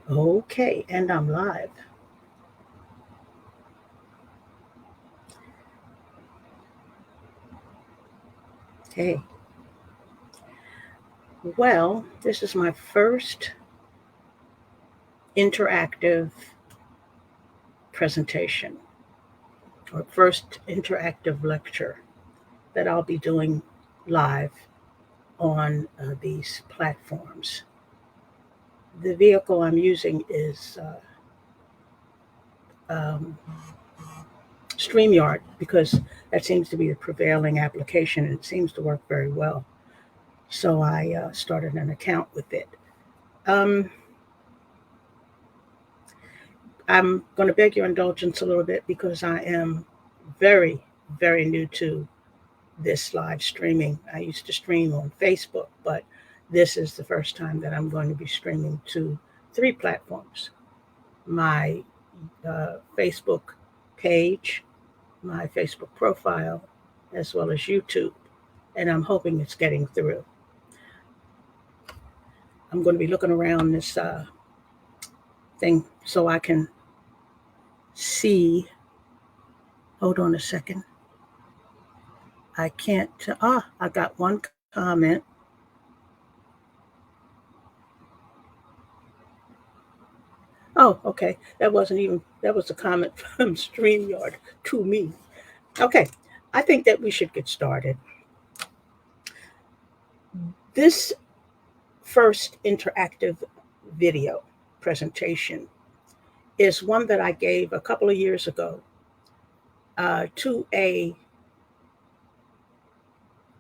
Okay, and I'm live. Hey, well, this is my first interactive presentation or first interactive lecture that I'll be doing live on these platforms. The vehicle I'm using is um, StreamYard because that seems to be the prevailing application and it seems to work very well. So I started an account with it. Um, I'm going to beg your indulgence a little bit because I am very, very new to this live streaming. I used to stream on Facebook, but this is the first time that I'm going to be streaming to three platforms: my Facebook page, my Facebook profile, as well as YouTube. And I'm hoping it's getting through. I'm going to be looking around this thing so I can see. Hold on a second. I can't. I got one comment. Oh, okay. That was a comment from StreamYard to me. Okay. I think that we should get started. This first interactive video presentation is one that I gave a couple of years ago to a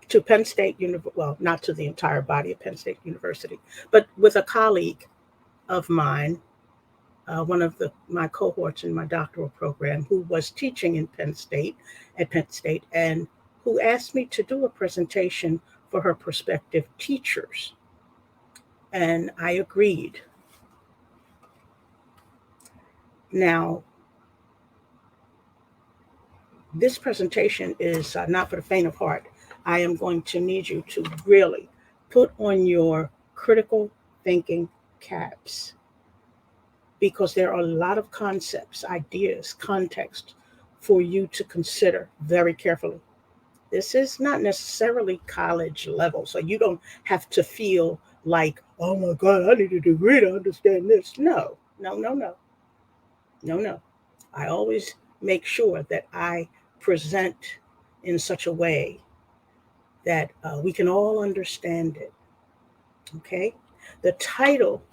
to Penn State University. Well, not to the entire body of Penn State University, but with a colleague of mine, one of my cohorts in my doctoral program, who was teaching in Penn State, and who asked me to do a presentation for her prospective teachers, and I agreed. Now, this presentation is not for the faint of heart. I am going to need you to really put on your critical thinking caps because there are a lot of concepts, ideas, context for you to consider very carefully. This is not necessarily college level, so you don't have to feel like, oh my God, I need a degree to understand this. No, no, no, no, no, no. I always make sure that I present in such a way that we can all understand it. Okay? The title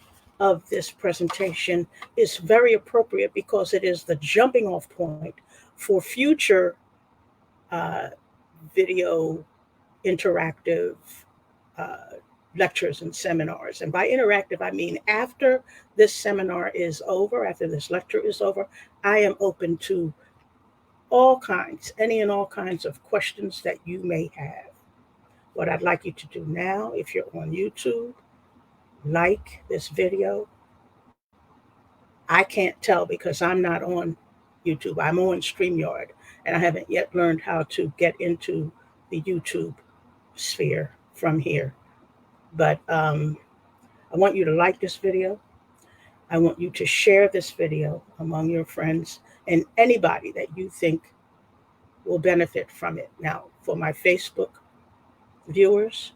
of this presentation is very appropriate because it is the jumping off point for future uh, video interactive uh, lectures and seminars. And by interactive, I mean after this seminar is over, after this lecture is over, I am open to any and all kinds of questions that you may have. What I'd like you to do now, if you're on YouTube, like this video. I can't tell because I'm not on YouTube. I'm on StreamYard, and I haven't yet learned how to get into the YouTube sphere from here. But I want you to like this video. I want you to share this video among your friends and anybody that you think will benefit from it. Now, for my Facebook viewers,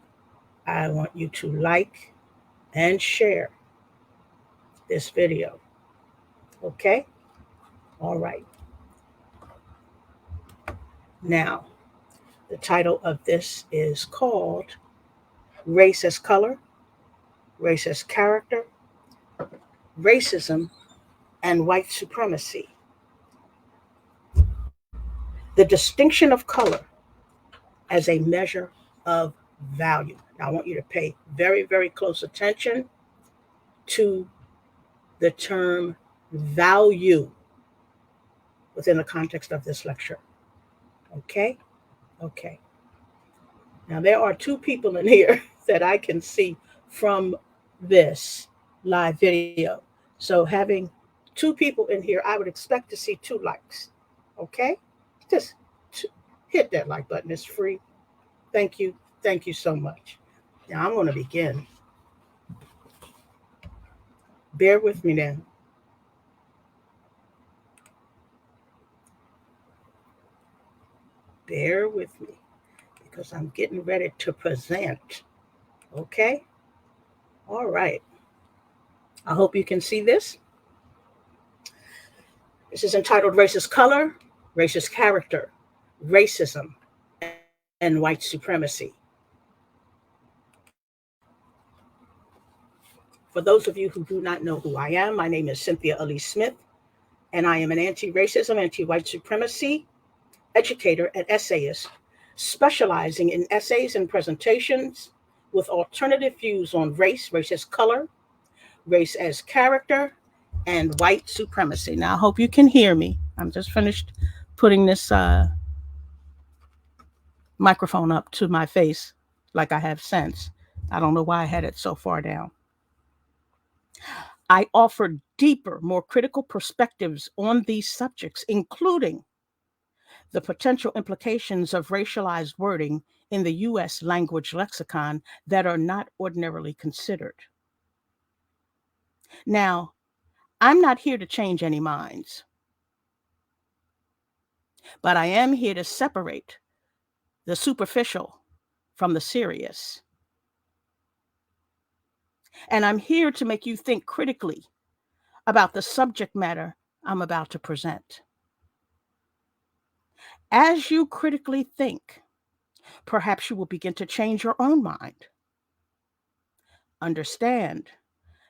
I want you to like and share this video. Okay? All right. Now, the title of this is called Race as Color, Race as Character, Racism, and White Supremacy. The distinction of color as a measure of value. Now, I want you to pay very, very close attention to the term value within the context of this lecture. Okay? Okay. Now, there are two people in here that I can see from this live video. So, having two people in here, I would expect to see two likes. Okay? Just hit that like button. It's free. Thank you. Thank you so much. Now, I'm going to begin Bear with me now. Bear with me because I'm getting ready to present. Okay? All right. I hope you can see this. This is entitled Racist Color, Racist Character, Racism, and White Supremacy. For those of you who do not know who I am, my name is Cynthia Elise Smith, and I am an anti racism, anti white supremacy educator and essayist, specializing in essays and presentations with alternative views on race, race as color, race as character, and white supremacy. Now, I hope you can hear me. I'm just finished putting this microphone up to my face like I have since. I don't know why I had it so far down. I offer deeper, more critical perspectives on these subjects, including the potential implications of racialized wording in the U.S. language lexicon that are not ordinarily considered. Now, I'm not here to change any minds, but I am here to separate the superficial from the serious. And I'm here to make you think critically about the subject matter I'm about to present. As you critically think, perhaps you will begin to change your own mind. Understand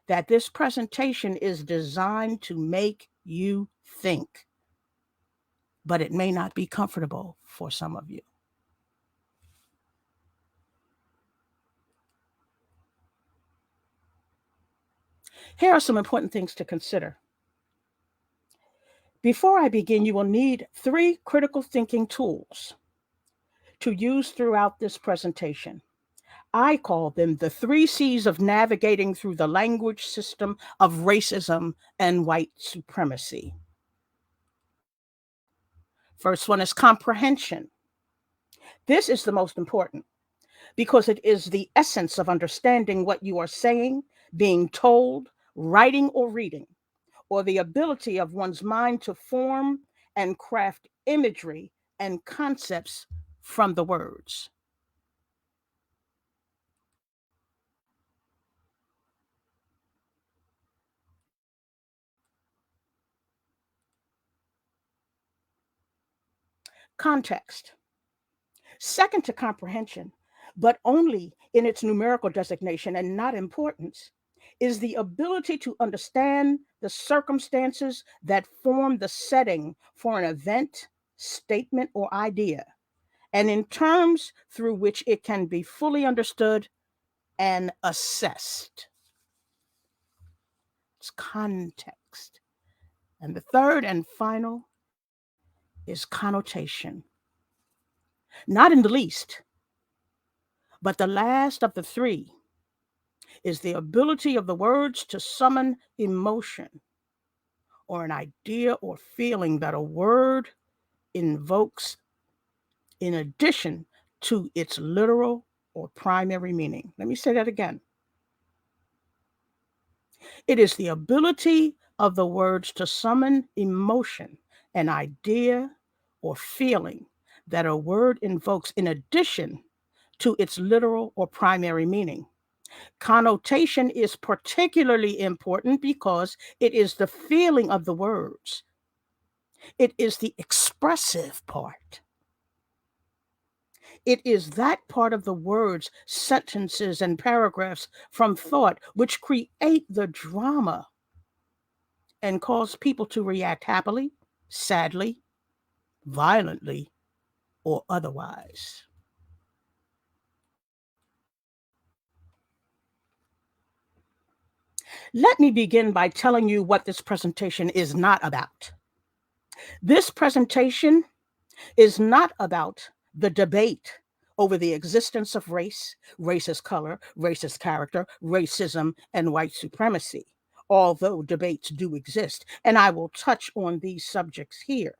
that this presentation is designed to make you think, but it may not be comfortable for some of you. Here are some important things to consider. Before I begin, you will need 3 critical thinking tools to use throughout this presentation. I call them the 3 C's of navigating through the language system of racism and white supremacy. First one is comprehension. This is the most important because it is the essence of understanding what you are saying, being told, writing, or reading, or the ability of one's mind to form and craft imagery and concepts from the words. Context. Second to comprehension, but only in its numerical designation and not importance, is the ability to understand the circumstances that form the setting for an event, statement, or idea, and in terms through which it can be fully understood and assessed. It's context. And the third and final is connotation. Not in the least, but the last of the 3 is the ability of the words to summon emotion or an idea or feeling that a word invokes in addition to its literal or primary meaning. Let me say that again. It is the ability of the words to summon emotion, an idea or feeling that a word invokes in addition to its literal or primary meaning. Connotation is particularly important because it is the feeling of the words. It is the expressive part. It is that part of the words, sentences, and paragraphs from thought which create the drama and cause people to react happily, sadly, violently, or otherwise. Let me begin by telling you what this presentation is not about. This presentation is not about the debate over the existence of race, racist color, racist character, racism, and white supremacy, although debates do exist, and I will touch on these subjects here.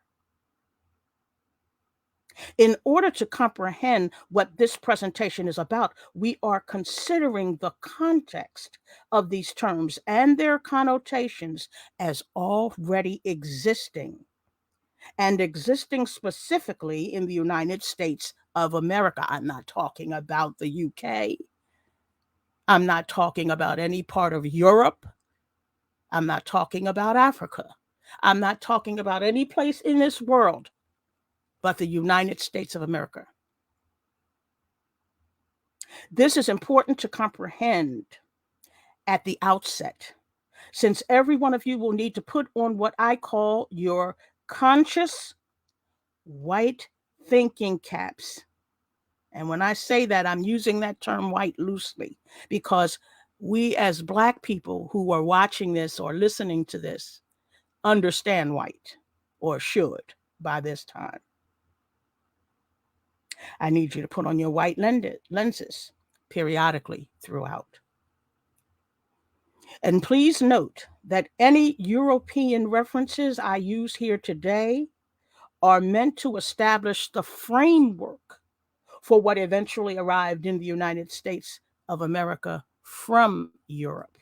In order to comprehend what this presentation is about, we are considering the context of these terms and their connotations as already existing, and existing specifically in the United States of America. I'm not talking about the UK. I'm not talking about any part of Europe. I'm not talking about Africa. I'm not talking about any place in this world but the United States of America. This is important to comprehend at the outset, since every one of you will need to put on what I call your conscious white thinking caps. And when I say that, I'm using that term white loosely because we, as Black people who are watching this or listening to this, understand white, or should by this time. I need you to put on your white lenses periodically throughout. And please note that any European references I use here today are meant to establish the framework for what eventually arrived in the United States of America from Europe.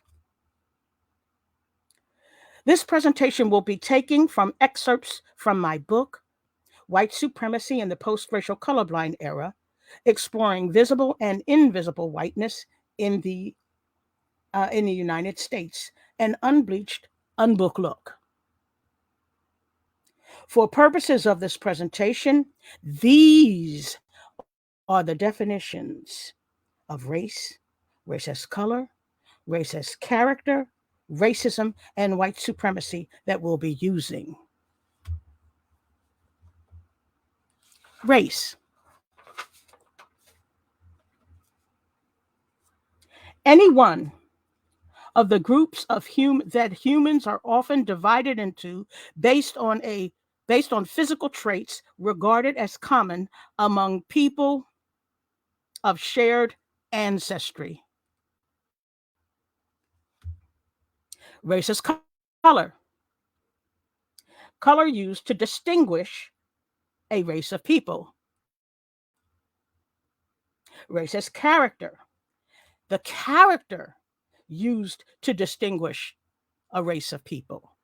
This presentation will be taken from excerpts from my book, White Supremacy in the Post-Racial Colorblind Era, Exploring Visible and Invisible Whiteness in the United States, an unbleached, unbook look. For purposes of this presentation, these are the definitions of race, race as color, race as character, racism, and white supremacy that we'll be using. Race. Any one of the groups of that humans are often divided into based on physical traits regarded as common among people of shared ancestry. Race as color. Color used to distinguish a race of people. Race as character. The character used to distinguish a race of people.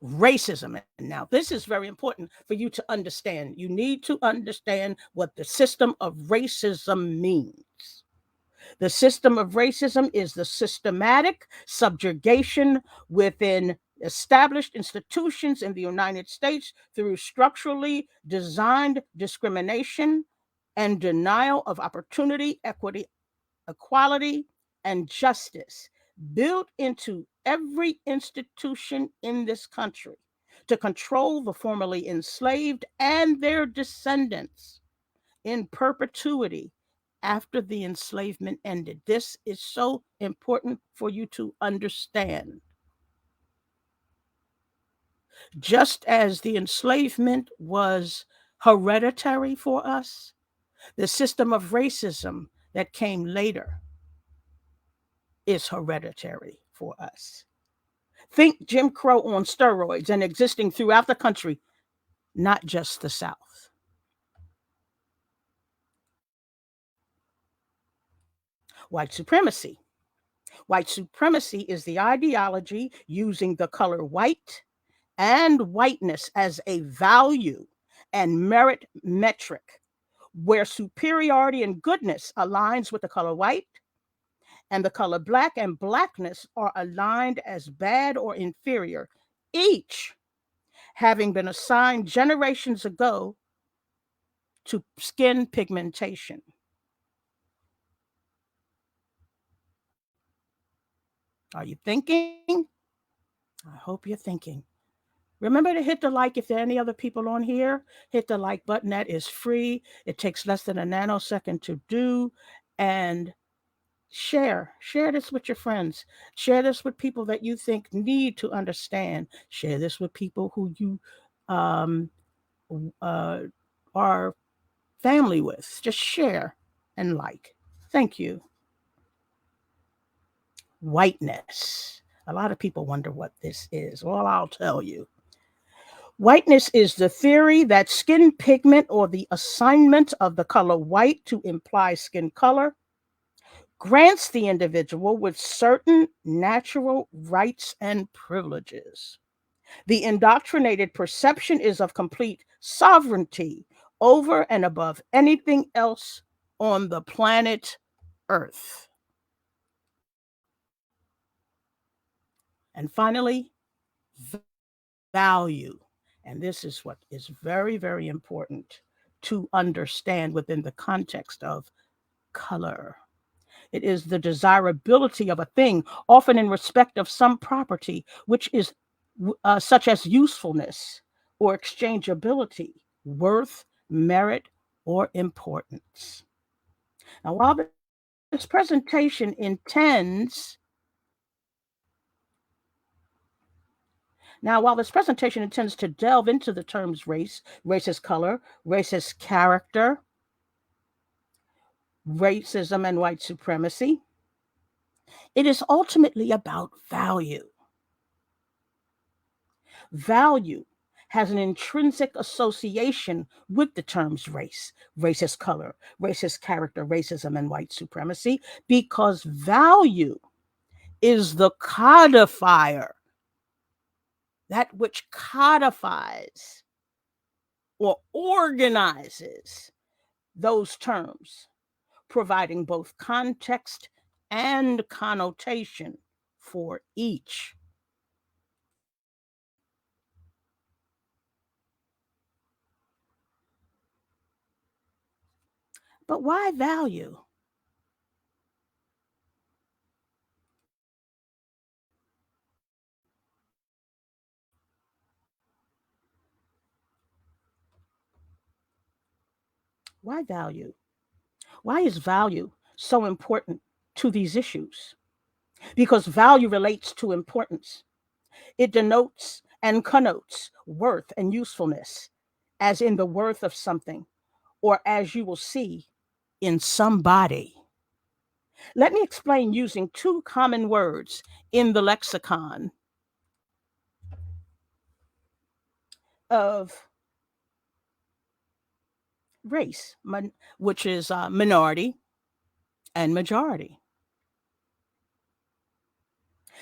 Racism. And now, this is very important for you to understand. You need to understand what the system of racism means. The system of racism is the systematic subjugation within established institutions in the United States through structurally designed discrimination and denial of opportunity, equity, equality, and justice built into every institution in this country to control the formerly enslaved and their descendants in perpetuity after the enslavement ended. This is so important for you to understand. Just as the enslavement was hereditary for us, the system of racism that came later is hereditary for us. Think Jim Crow on steroids and existing throughout the country, not just the South. White supremacy. White supremacy is the ideology using the color white and whiteness as a value and merit metric, where superiority and goodness aligns with the color white, and the color black and blackness are aligned as bad or inferior, each having been assigned generations ago to skin pigmentation. Are you thinking? I hope you're thinking. Remember to hit the like if there are any other people on here. Hit the like button. That is free. It takes less than a nanosecond to do. And share this with your friends. Share this with people that you think need to understand. Share this with people who you are family with. Just share and like. Thank you. Whiteness. A lot of people wonder what this is. Well, I'll tell you. Whiteness is the theory that skin pigment or the assignment of the color white to imply skin color grants the individual with certain natural rights and privileges. The indoctrinated perception is of complete sovereignty over and above anything else on the planet Earth. And finally, value. And this is what is very, very important to understand within the context of color. It is the desirability of a thing, often in respect of some property, which is such as usefulness or exchangeability, worth, merit, or importance. Now, while this presentation intends to delve into the terms race, racist color, racist character, racism, and white supremacy, it is ultimately about value. Value has an intrinsic association with the terms race, racist color, racist character, racism, and white supremacy because value is the codifier, that which codifies or organizes those terms, providing both context and connotation for each. But why value? Why value? Why is value so important to these issues? Because value relates to importance. It denotes and connotes worth and usefulness, as in the worth of something, or as you will see, in somebody. Let me explain using two common words in the lexicon of race, which is minority and majority.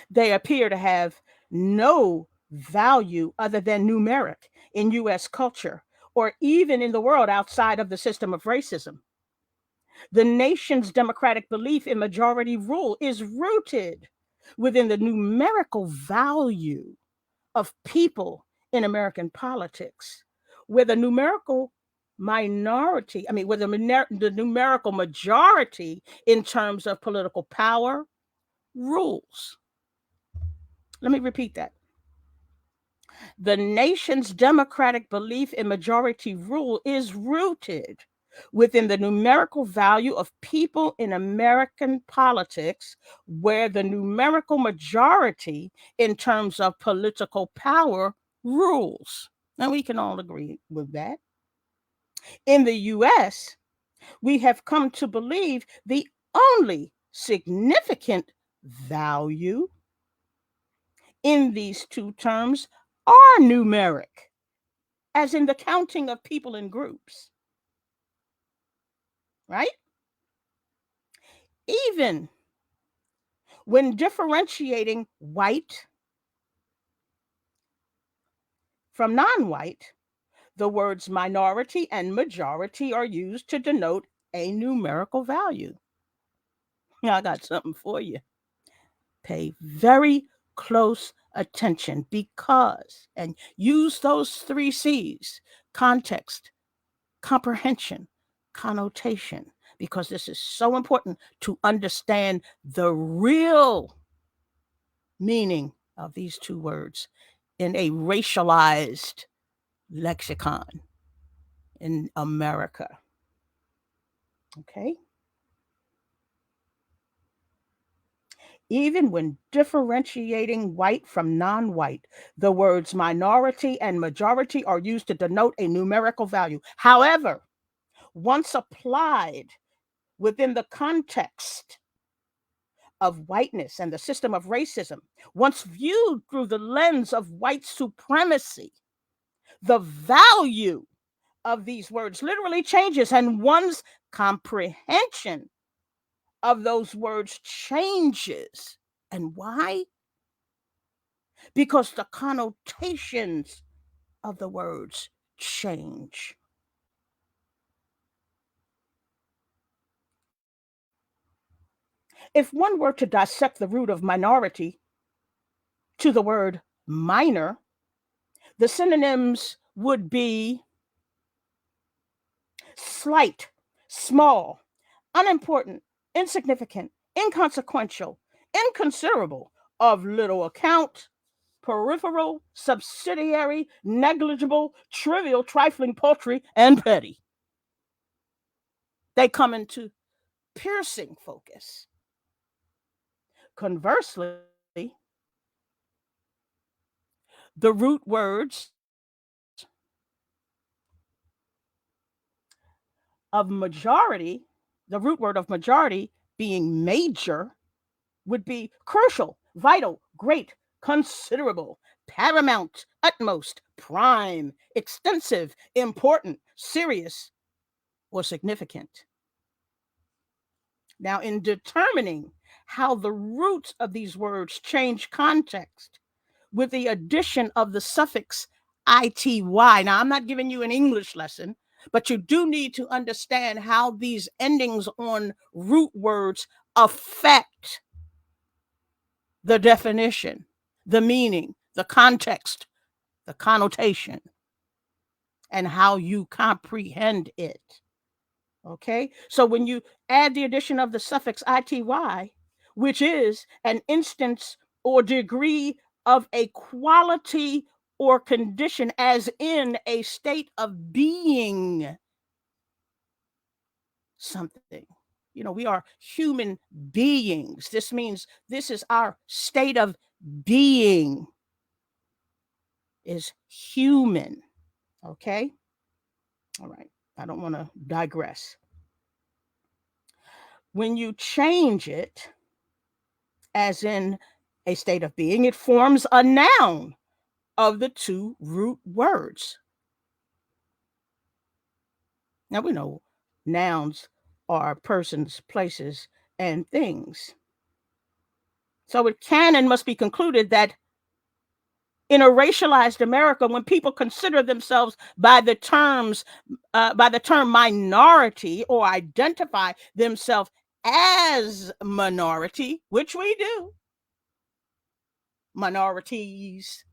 They appear to have no value other than numeric in US culture or even in the world outside of the system of racism. The nation's democratic belief in majority rule is rooted within the numerical value of people in American politics, where the numerical minority, I mean, where the numerical majority in terms of political power rules. Let me repeat that. The nation's democratic belief in majority rule is rooted within the numerical value of people in American politics, where the numerical majority in terms of political power rules. Now, we can all agree with that. In the US, we have come to believe the only significant value in these two terms are numeric, as in the counting of people in groups, right? Even when differentiating white from non white, the words minority and majority are used to denote a numerical value. Now, I got something for you. Pay very close attention because, and use those three C's: context, comprehension, connotation, because this is so important to understand the real meaning of these two words in a racialized lexicon in America. Okay? Even when differentiating white from non white, the words minority and majority are used to denote a numerical value. However, once applied within the context of whiteness and the system of racism, once viewed through the lens of white supremacy, The value of these words literally changes, and one's comprehension of those words changes. And why? Because the connotations of the words change. If one were to dissect the root of minority to the word minor, the synonyms would be slight, small, unimportant, insignificant, inconsequential, inconsiderable, of little account, peripheral, subsidiary, negligible, trivial, trifling, paltry, and petty. They come into piercing focus. Conversely, the root words of majority, the root word of majority being major, would be crucial, vital, great, considerable, paramount, utmost, prime, extensive, important, serious, or significant. Now, in determining how the roots of these words change context with the addition of the suffix ity, now I'm not giving you an English lesson, but you do need to understand how these endings on root words affect the definition, the meaning, the context, the connotation, and how you comprehend it. Okay, so when you add the addition of the suffix ity, which is an instance or degree of a quality or condition, as in a state of being something. You know, we are human beings. This means this is our state of being, is human. Okay, all right, I don't want to digress. When you change it, as in a state of being, it forms a noun of the two root words. Now we know nouns are persons, places, and things. So it can and must be concluded that in a racialized America, when people consider themselves by the term minority, or identify themselves as minority, which we do, minorities,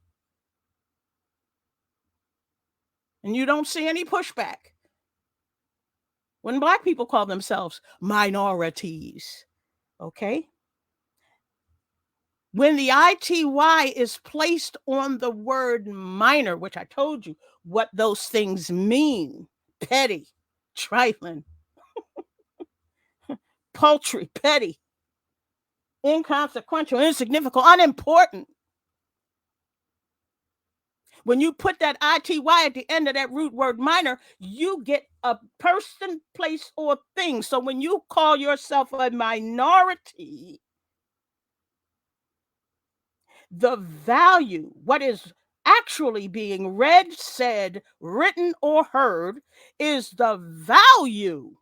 and you don't see any pushback when Black people call themselves minorities. Okay, when the ity is placed on the word minor, which I told you what those things mean: petty, trifling, paltry, petty, inconsequential, insignificant, unimportant. When you put that ity at the end of that root word minor, you get a person, place, or thing. So when you call yourself a minority, the value, what is actually being read, said, written, or heard, is the value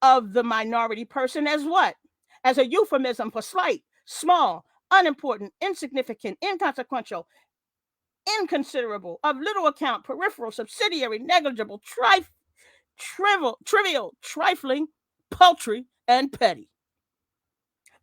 of the minority person as what? As a euphemism for slight, small, unimportant, insignificant, inconsequential, inconsiderable, of little account, peripheral, subsidiary, negligible, trivial, trifling, paltry, and petty.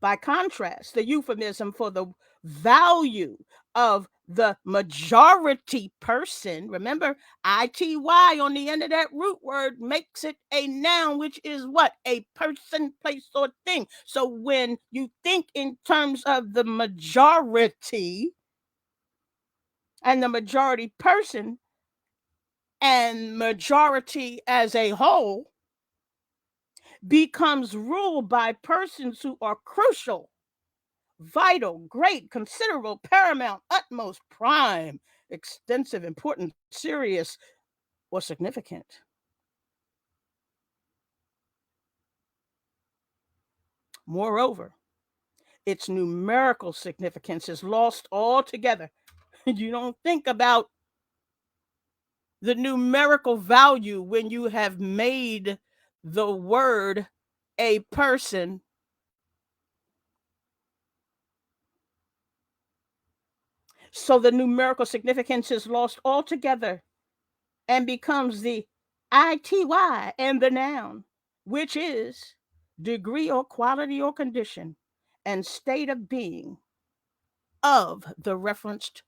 By contrast, the euphemism for the value of the majority person, remember, ity on the end of that root word makes it a noun, which is what? A person, place, or thing. So when you think in terms of the majority and the majority person and majority as a whole, becomes ruled by persons who are crucial, vital, great, considerable, paramount, utmost, prime, extensive, important, serious, or significant. Moreover, its numerical significance is lost altogether. You don't think about the numerical value when you have made the word a person. So the numerical significance is lost altogether and becomes the ity and the noun, which is degree or quality or condition and state of being of the referenced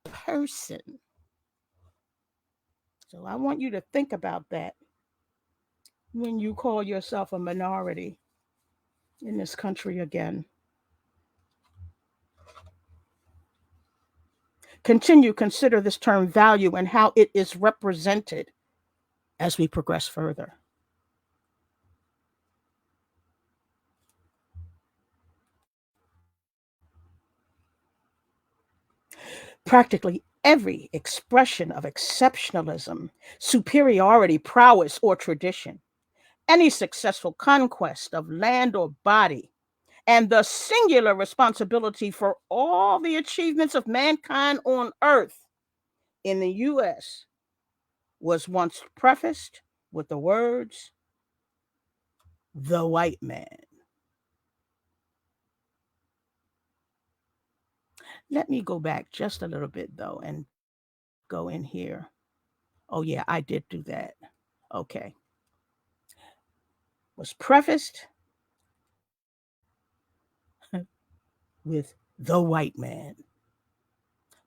person. So I want you to think about that when you call yourself a minority in this country again. Consider this term value and how it is represented as we progress further. Practically every expression of exceptionalism, superiority, prowess, or tradition, any successful conquest of land or body, and the singular responsibility for all the achievements of mankind on earth in the U.S. was once prefaced with the words, the white man. Let me go back just a little bit, though, and go in here. Oh, yeah, I did do that. Okay. Was prefaced with the white man.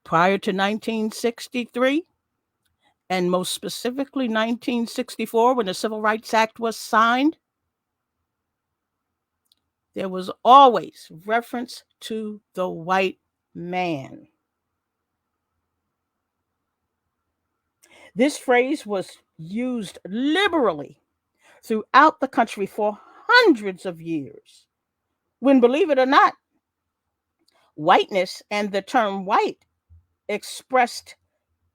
Prior to 1963, and most specifically 1964, when the Civil Rights Act was signed, there was always reference to the white man. This phrase was used liberally throughout the country for hundreds of years, when, believe it or not, whiteness and the term white expressed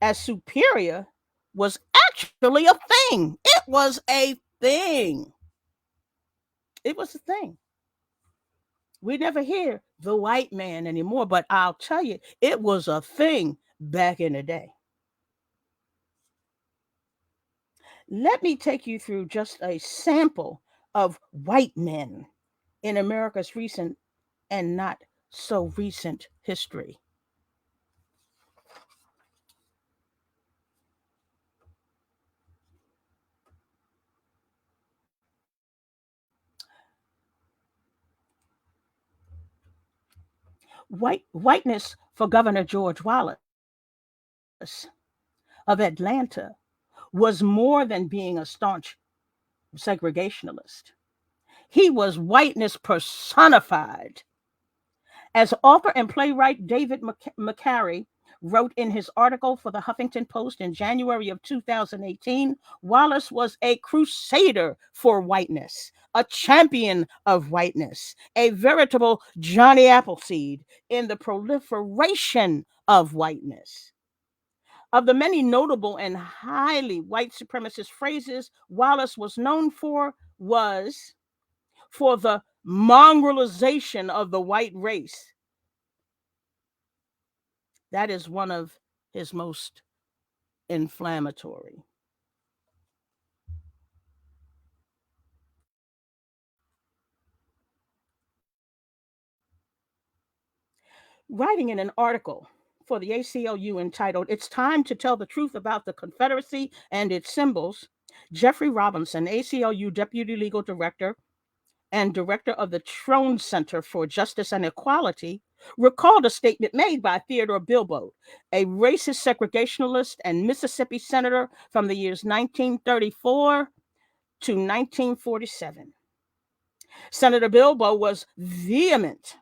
as superior was actually a thing. It was a thing. It was a thing. We never hear the white man anymore, but I'll tell you, it was a thing back in the day. Let me take you through just a sample of white men in America's recent and not so recent history. Whiteness for Governor George Wallace of Atlanta was more than being a staunch segregationalist. He was whiteness personified. As author and playwright David McCary wrote in his article for the Huffington Post in January of 2018, Wallace was a crusader for whiteness, a champion of whiteness, a veritable Johnny Appleseed in the proliferation of whiteness. Of the many notable and highly white supremacist phrases Wallace was known for was for the mongrelization of the white race. That is one of his most inflammatory. Writing in an article for the ACLU entitled "It's Time to Tell the Truth About the Confederacy and Its Symbols," Jeffrey Robinson, ACLU Deputy Legal Director and Director of the Trone Center for Justice and Equality, recalled a statement made by Theodore Bilbo, a racist segregationalist and Mississippi senator from the years 1934 to 1947. Senator Bilbo was vehement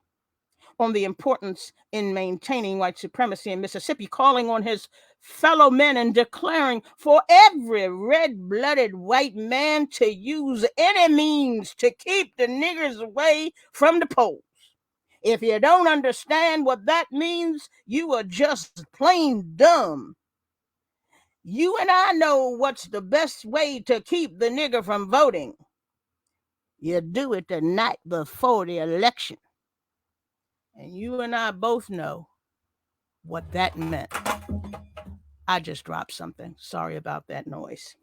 on the importance in maintaining white supremacy in Mississippi, calling on his fellow men and declaring for every red-blooded white man to use any means to keep the niggers away from the polls. If you don't understand what that means, you are just plain dumb. You and I know what's the best way to keep the nigger from voting. You do it the night before the election. And you and I both know what that meant. I just dropped something. Sorry about that noise.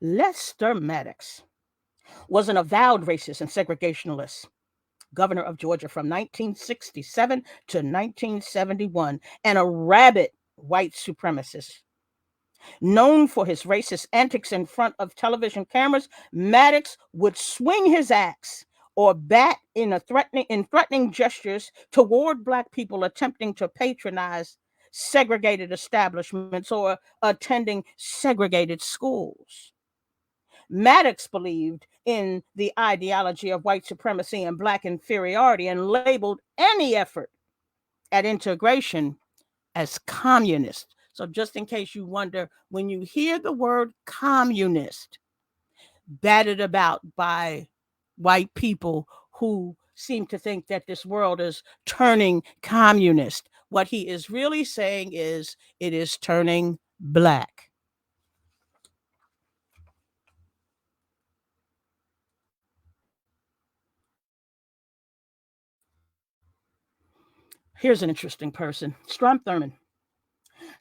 Lester Maddox was an avowed racist and segregationalist, governor of Georgia from 1967 to 1971, and a rabid white supremacist. Known for his racist antics in front of television cameras, Maddox would swing his axe or bat in threatening gestures toward black people attempting to patronize segregated establishments or attending segregated schools. Maddox believed in the ideology of white supremacy and black inferiority and labeled any effort at integration as communist. So, just in case you wonder, when you hear the word communist batted about by white people who seem to think that this world is turning communist, what he is really saying is it is turning black. Here's an interesting person, Strom Thurmond.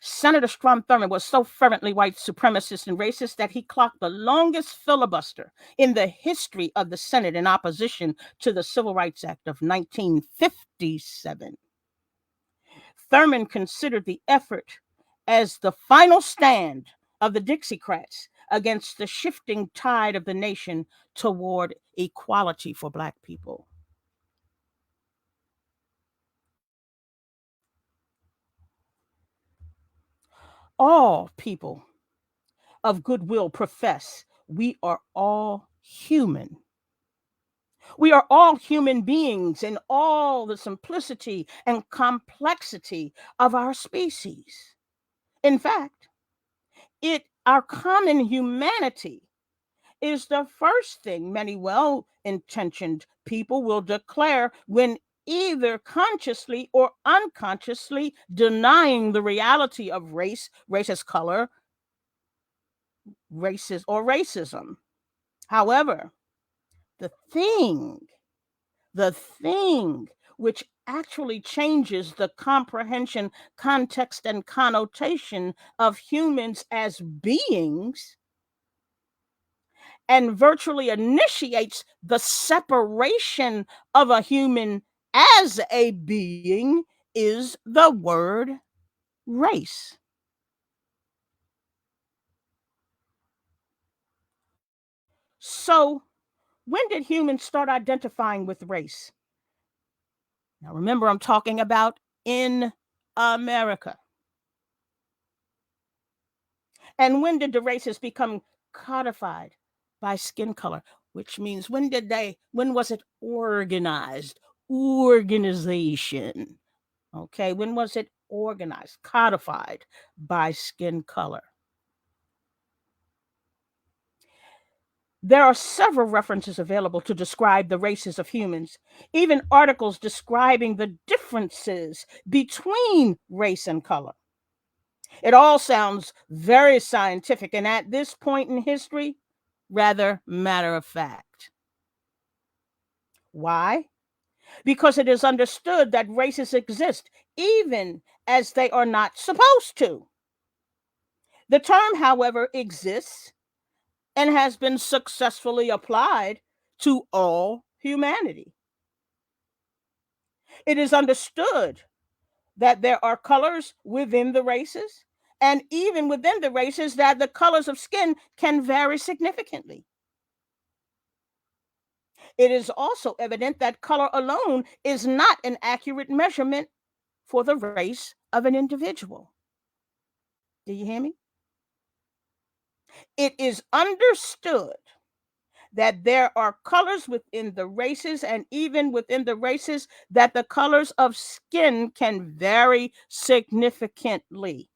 Senator Strom Thurmond was so fervently white supremacist and racist that he clocked the longest filibuster in the history of the Senate in opposition to the Civil Rights Act of 1957. Thurmond considered the effort as the final stand of the Dixiecrats against the shifting tide of the nation toward equality for Black people. All people of goodwill profess we are all human. We are all human beings in all the simplicity and complexity of our species. In fact, our common humanity is the first thing many well-intentioned people will declare when either consciously or unconsciously denying the reality of race as color, racist or racism. However, the thing the thing which actually changes the comprehension, context, and connotation of humans as beings and virtually initiates the separation of a human as a being is the word race. So, when did humans start identifying with race? Now, remember, I'm talking about in America. And when did the races become codified by skin color? Which means when was it organized? Organization. Okay, when was it organized, codified by skin color? There are several references available to describe the races of humans, even articles describing the differences between race and color. It all sounds very scientific and at this point in history, rather matter of fact. Why? Because it is understood that races exist even as they are not supposed to. The term, however, exists and has been successfully applied to all humanity. It is understood that there are colors within the races, and even within the races, that the colors of skin can vary significantly. It is also evident that color alone is not an accurate measurement for the race of an individual. Do you hear me? It is understood that there are colors within the races, and even within the races, that the colors of skin can vary significantly.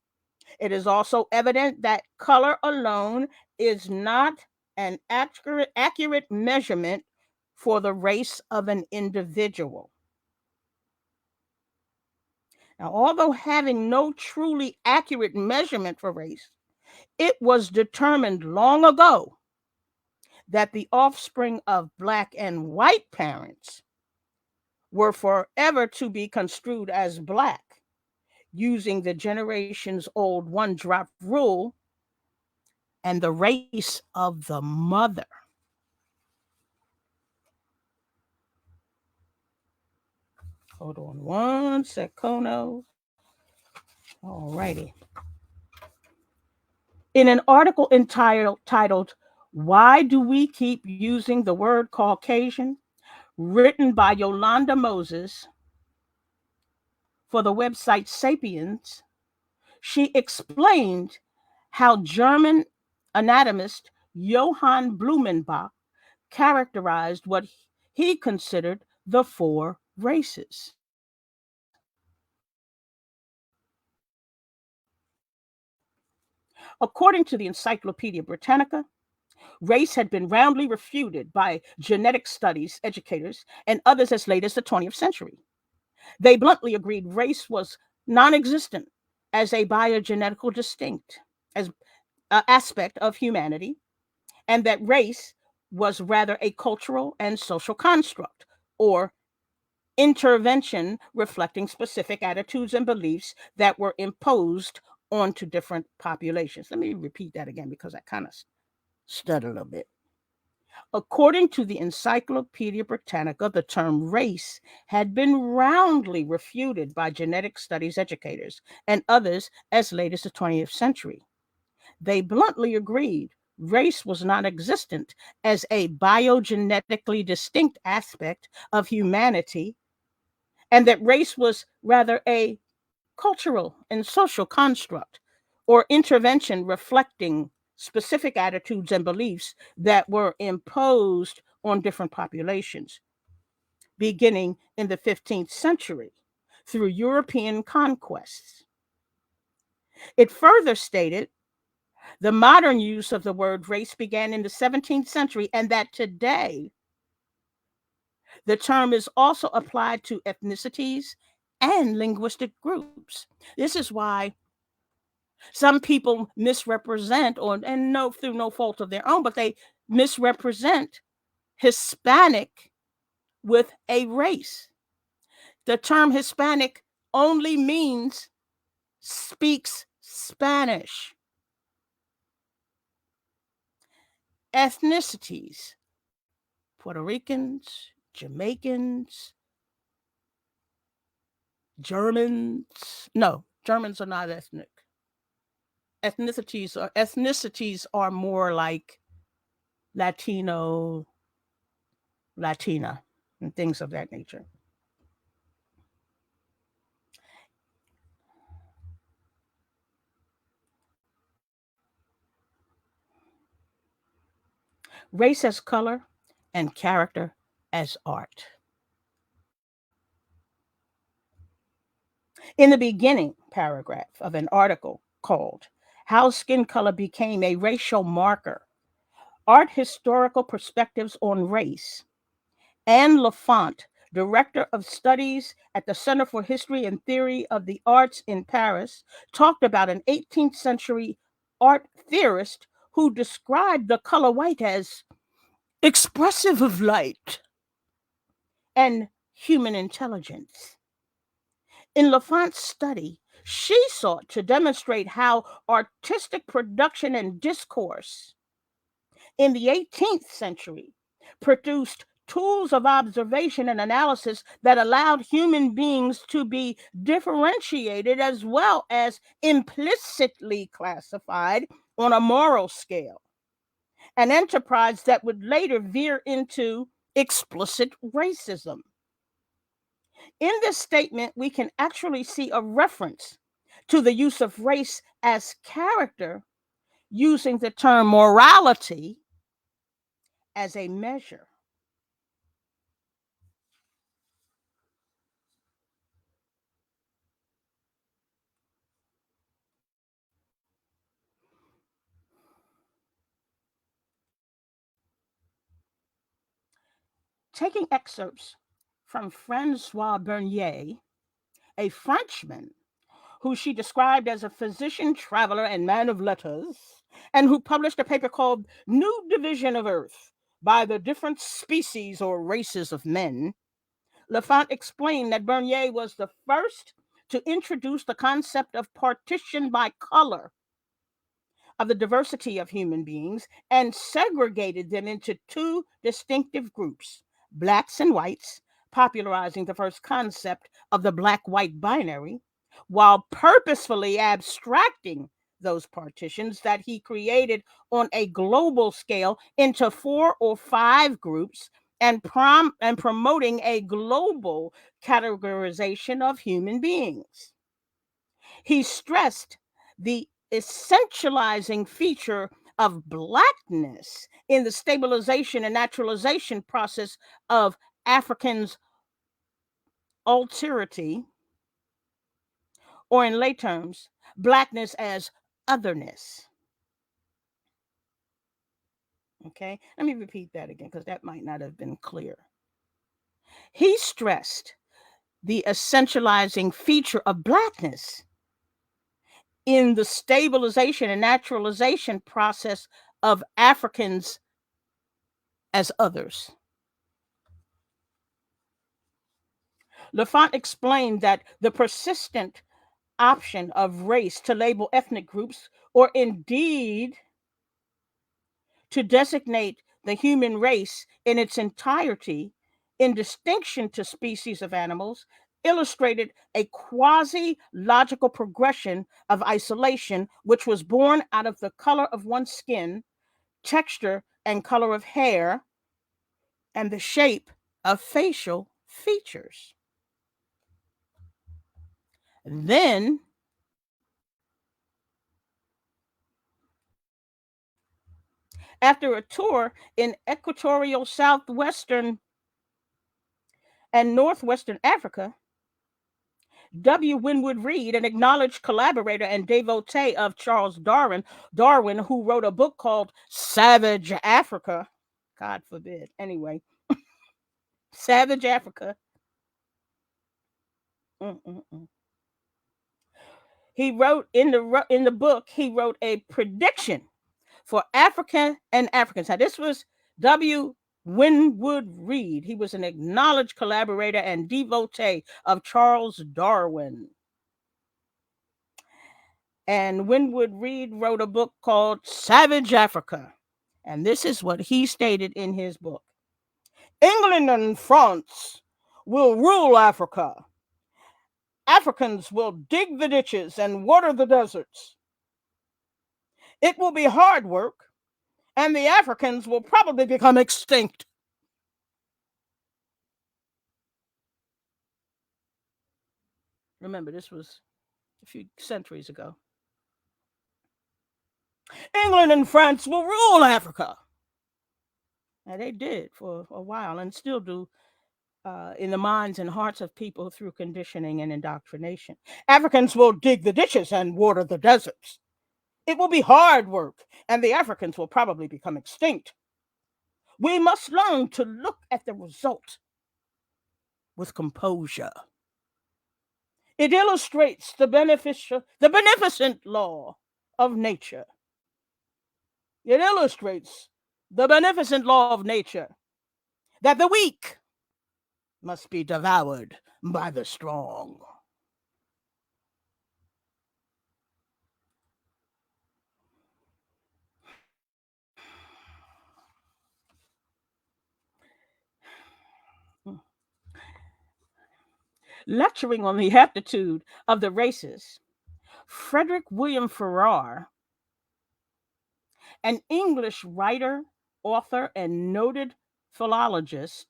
It is also evident that color alone is not an accurate measurement for the race of an individual. Now, although having no truly accurate measurement for race, it was determined long ago that the offspring of Black and white parents were forever to be construed as black, using the generation's old one drop rule and the race of the mother. Hold on one secondo. Alrighty. In an article titled Why Do We Keep Using the Word Caucasian? Written by Yolanda Moses for the website Sapiens, she explained how German anatomist Johann Blumenbach characterized what he considered the four races. According to the Encyclopedia Britannica, race had been roundly refuted by genetic studies educators and others as late as the 20th century. They bluntly agreed race was non existent as a biogenetical distinct as aspect of humanity, and that race was rather a cultural and social construct or intervention reflecting specific attitudes and beliefs that were imposed onto different populations. Let me repeat that again because I kind of stuttered a little bit. According to the Encyclopedia Britannica, the term race had been roundly refuted by genetic studies educators and others as late as the 20th century. They bluntly agreed race was non existent as a biogenetically distinct aspect of humanity, and that race was rather a cultural and social construct or intervention reflecting specific attitudes and beliefs that were imposed on different populations, beginning in the 15th century through European conquests. It further stated the modern use of the word race began in the 17th century, and that today the term is also applied to ethnicities and linguistic groups. This is why some people misrepresent, or and no through no fault of their own, but they misrepresent Hispanic with a race. The term Hispanic only means speaks Spanish. Ethnicities: Puerto Ricans, Jamaicans, Germans. No, Germans are not ethnic. Ethnicities are more like Latino, Latina, and things of that nature. Race as color and character as art. In the beginning paragraph of an article called How Skin Color Became a Racial Marker: Art Historical Perspectives on Race, Anne Lafont, director of studies at the Center for History and Theory of the Arts in Paris, talked about an 18th century art theorist who described the color white as expressive of light and human intelligence. In Lafont's study, she sought to demonstrate how artistic production and discourse in the 18th century produced tools of observation and analysis that allowed human beings to be differentiated as well as implicitly classified on a moral scale, an enterprise that would later veer into explicit racism. In this statement, we can actually see a reference to the use of race as character, using the term morality as a measure. Taking excerpts from Francois Bernier, a Frenchman who she described as a physician, traveler, and man of letters, and who published a paper called New Division of Earth by the Different Species or Races of Men, Lafont explained that Bernier was the first to introduce the concept of partition by color of the diversity of human beings and segregated them into two distinctive groups, blacks and whites, popularizing the first concept of the black white binary, while purposefully abstracting those partitions that he created on a global scale into four or five groups and promoting a global categorization of human beings. He stressed the essentializing feature of blackness in the stabilization and naturalization process of Africans' alterity, or in lay terms, blackness as otherness. Okay, let me repeat that again because that might not have been clear. He stressed the essentializing feature of blackness in the stabilization and naturalization process of Africans as others. Lafont explained that the persistent option of race to label ethnic groups, or indeed to designate the human race in its entirety, in distinction to species of animals, illustrated a quasi logical progression of isolation, which was born out of the color of one's skin, texture and color of hair, and the shape of facial features. Then, after a tour in equatorial southwestern and northwestern Africa, W. Winwood Reade, an acknowledged collaborator and devotee of Charles Darwin, who wrote a book called Savage Africa, God forbid, anyway, Savage Africa. Mm-mm-mm. He wrote in the book, he wrote a prediction for Africa and Africans. Now, this was W. Winwood Reade. He was an acknowledged collaborator and devotee of Charles Darwin. And Winwood Reade wrote a book called Savage Africa. And this is what he stated in his book: England and France will rule Africa. Africans will dig the ditches and water the deserts. It will be hard work, and the Africans will probably become extinct. Remember, this was a few centuries ago. England and France will rule Africa. And they did for a while and still do in the minds and hearts of people through conditioning and indoctrination. Africans will dig the ditches and water the deserts. It will be hard work, and the Africans will probably become extinct. We must learn to look at the result with composure. It illustrates the beneficent law of nature. It illustrates the beneficent law of nature that the weak must be devoured by the strong. Lecturing on the aptitude of the races, Frederick William Farrar, an English writer, author, and noted philologist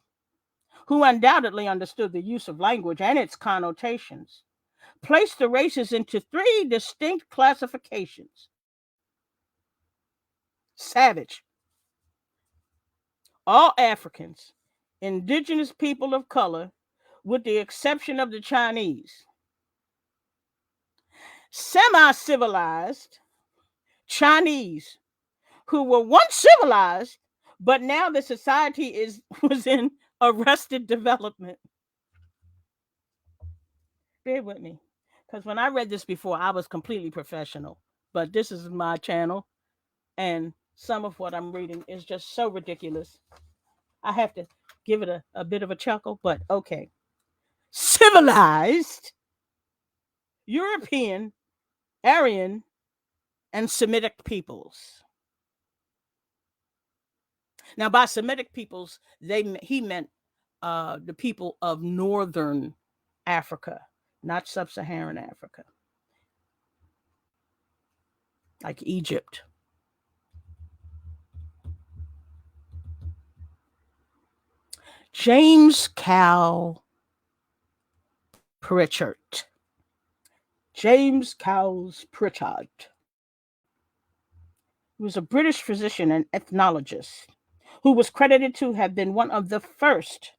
who undoubtedly understood the use of language and its connotations, placed the races into three distinct classifications: savage, all Africans, indigenous people of color, with the exception of the Chinese; semi civilized, Chinese, who were once civilized, but now the society was in arrested development. Bear with me, because when I read this before, I was completely professional, but this is my channel, and some of what I'm reading is just so ridiculous. I have to give it a bit of a chuckle, but okay. civilized European, Aryan, and Semitic peoples. Now, by Semitic peoples, he meant the people of northern Africa, not sub-Saharan Africa, like Egypt. James Cal Pritchard. James Cowles Pritchard. He was a British physician and ethnologist who was credited to have been one of the first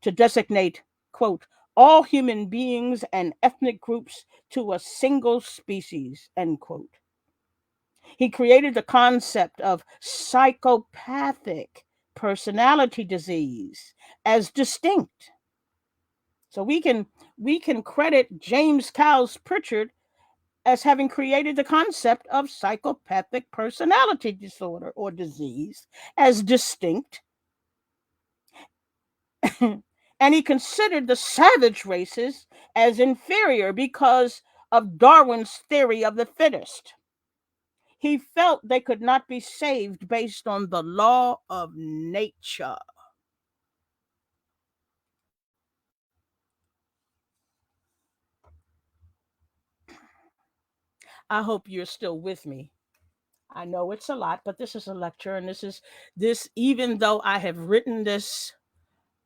to designate, quote, all human beings and ethnic groups to a single species, end quote. He created the concept of psychopathic personality disease as distinct. So we can credit James Cowles Pritchard as having created the concept of psychopathic personality disorder or disease as distinct. And he considered the savage races as inferior because of Darwin's theory of the fittest. He felt they could not be saved based on the law of nature. I hope you're still with me. I know it's a lot, but this is a lecture, and this even though I have written this,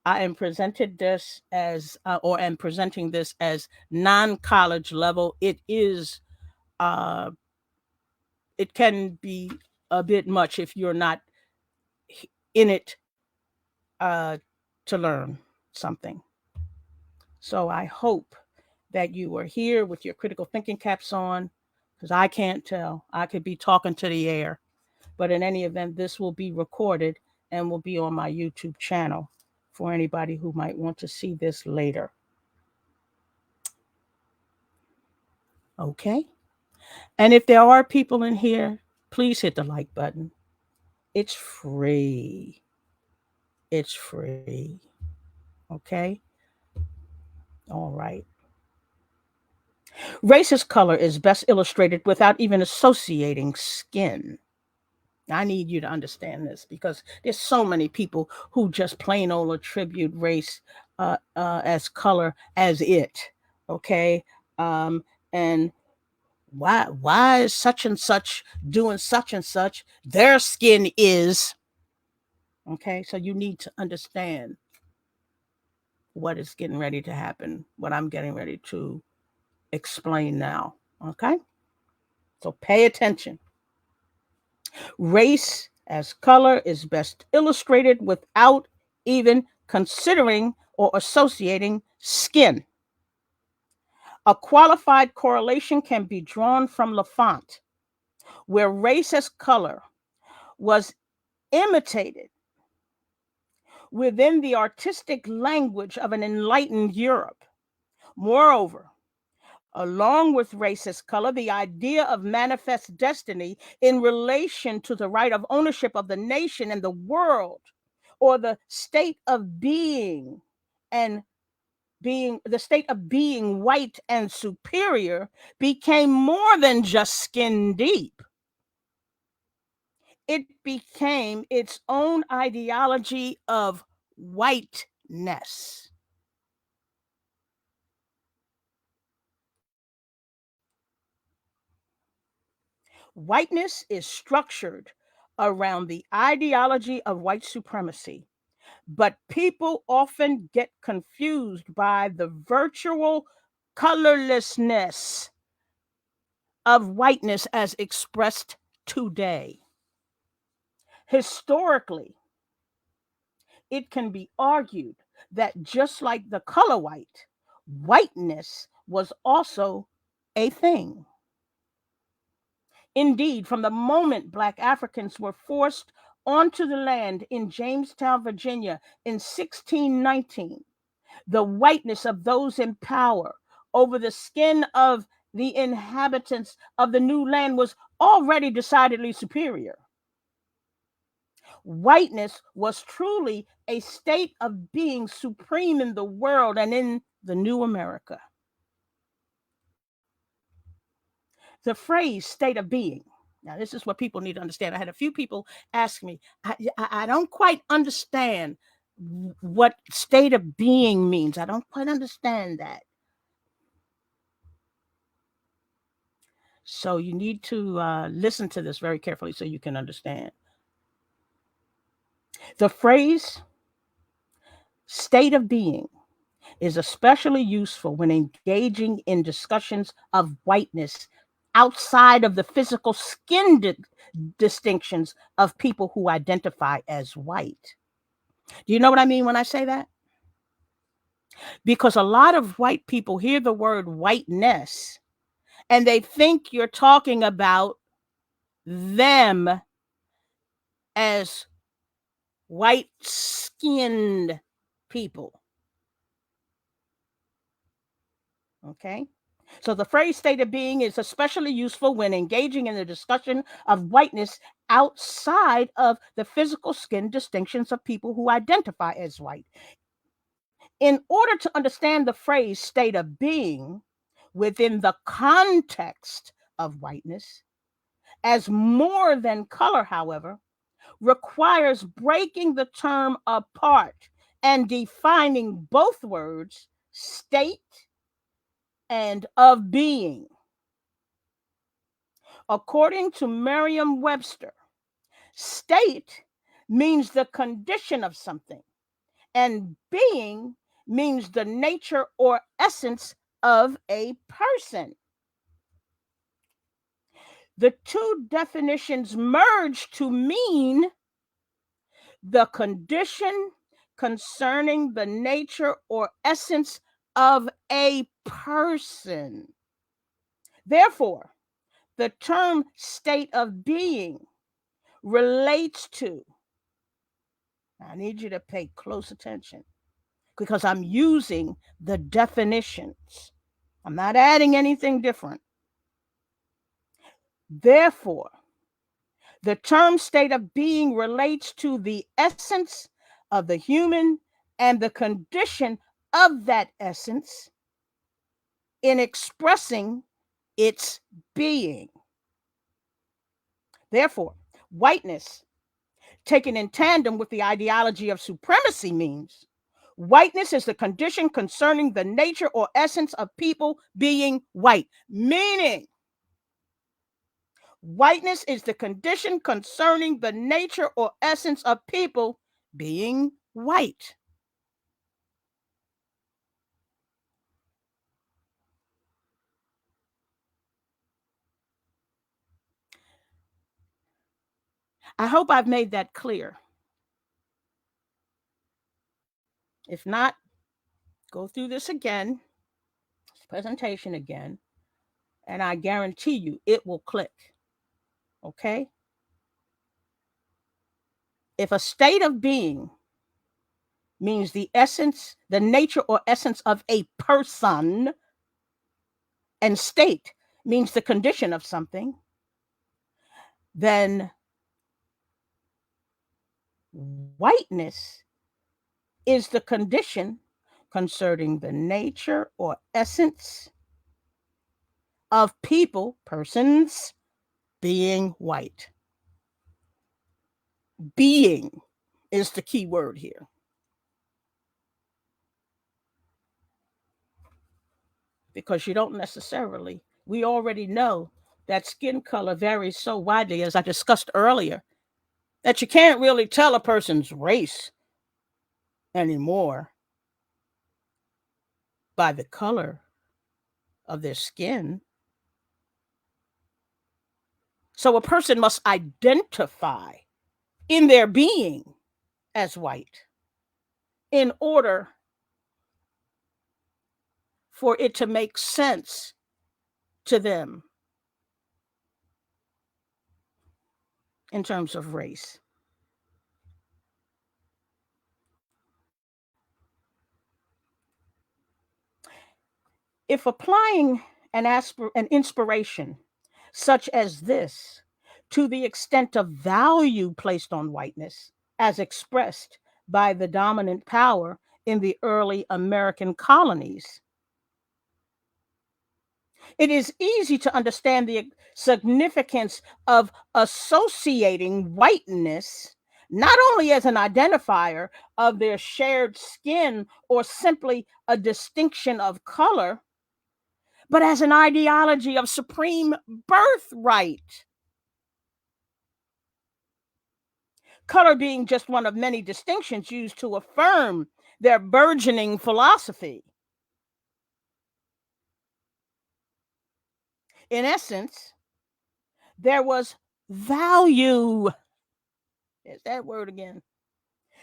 I am presented this as or am presenting this as non-college level. Uh it can be a bit much if you're not in it uh to learn something. So I hope that you are here with your critical thinking caps on, because I can't tell. I could be talking to the air. But in any event, this will be recorded and will be on my YouTube channel for anybody who might want to see this later. Okay? And if there are people in here, please hit the like button. It's free. It's free. Okay? All right. Racist color is best illustrated without even associating skin. I need you to understand this because there's so many people who just plain old attribute race as color as it. Okay, and why is such and such doing such and such? Their skin is okay. So you need to understand what is getting ready to happen. What I'm getting ready to explain now. Okay, so pay attention. Race as color is best illustrated without even considering or associating skin. A qualified correlation can be drawn from Lafont, where race as color was imitated within the artistic language of an enlightened Europe. Moreover, along with race as color, the idea of manifest destiny in relation to the right of ownership of the nation and the world, or the state of being and being the state of being white and superior, became more than just skin deep. It became its own ideology of whiteness. Whiteness is structured around the ideology of white supremacy, but people often get confused by the virtual colorlessness of whiteness as expressed today. Historically, it can be argued that just like the color white, whiteness was also a thing. Indeed, from the moment Black Africans were forced onto the land in Jamestown, Virginia in 1619, the whiteness of those in power over the skin of the inhabitants of the new land was already decidedly superior. Whiteness was truly a state of being supreme in the world and in the new America. The phrase state of being. Now, this is what people need to understand. I had a few people ask me, I don't quite understand what state of being means. I don't quite understand that. So you need to listen to this very carefully so you can understand. The phrase state of being is especially useful when engaging in discussions of whiteness outside of the physical skin distinctions of people who identify as white. Do you know what I mean when I say that? Because a lot of white people hear the word whiteness and they think you're talking about them as white skinned people. Okay. So the phrase state of being is especially useful when engaging in the discussion of whiteness outside of the physical skin distinctions of people who identify as white. In order to understand the phrase state of being within the context of whiteness, as more than color, however, requires breaking the term apart and defining both words, state and of being. According to Merriam-Webster, state means the condition of something, and being means the nature or essence of a person. The two definitions merge to mean the condition concerning the nature or essence of a person. Therefore, the term state of being relates to, I need you to pay close attention because I'm using the definitions. I'm not adding anything different. Therefore, the term state of being relates to the essence of the human and the condition of that essence in expressing its being. Therefore, whiteness, taken in tandem with the ideology of supremacy, means whiteness is the condition concerning the nature or essence of people being white, meaning whiteness is the condition concerning the nature or essence of people being white. I hope I've made that clear. If not, go through this again, this presentation again, and I guarantee you it will click. Okay? If a state of being means the essence, the nature or essence of a person, and state means the condition of something, then whiteness is the condition concerning the nature or essence of people, persons, being white. Being is the key word here. Because you don't necessarily, we already know that skin color varies so widely, as I discussed earlier, that you can't really tell a person's race anymore by the color of their skin. So a person must identify in their being as white in order for it to make sense to them in terms of race. If applying an inspiration such as this to the extent of value placed on whiteness as expressed by the dominant power in the early American colonies. It is easy to understand the significance of associating whiteness not only as an identifier of their shared skin or simply a distinction of color, but as an ideology of supreme birthright. Color being just one of many distinctions used to affirm their burgeoning philosophy. In essence, there was value. There's that word again.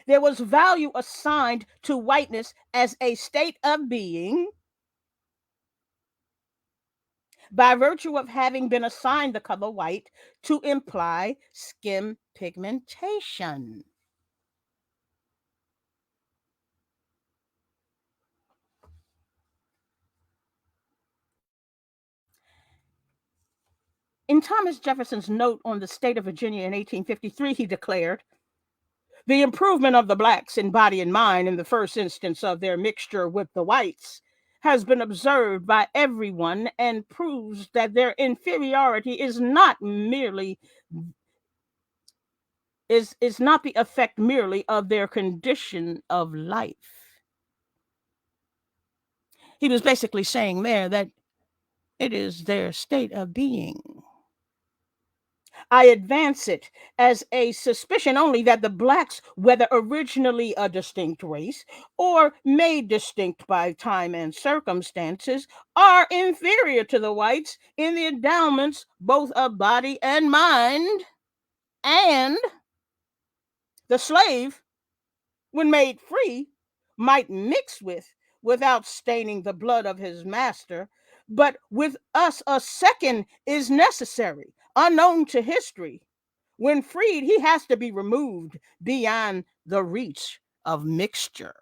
There was value assigned to whiteness as a state of being by virtue of having been assigned the color white to imply skin pigmentation. In Thomas Jefferson's note on the state of Virginia in 1853, he declared, "The improvement of the blacks in body and mind in the first instance of their mixture with the whites has been observed by everyone and proves that their inferiority is not the effect merely of their condition of life." He was basically saying there that it is their state of being. I advance it as a suspicion only that the blacks, whether originally a distinct race or made distinct by time and circumstances, are inferior to the whites in the endowments both of body and mind, and the slave, when made free, might mix with, without staining the blood of his master. But with us, a second is necessary, unknown to history. When freed, he has to be removed beyond the reach of mixture.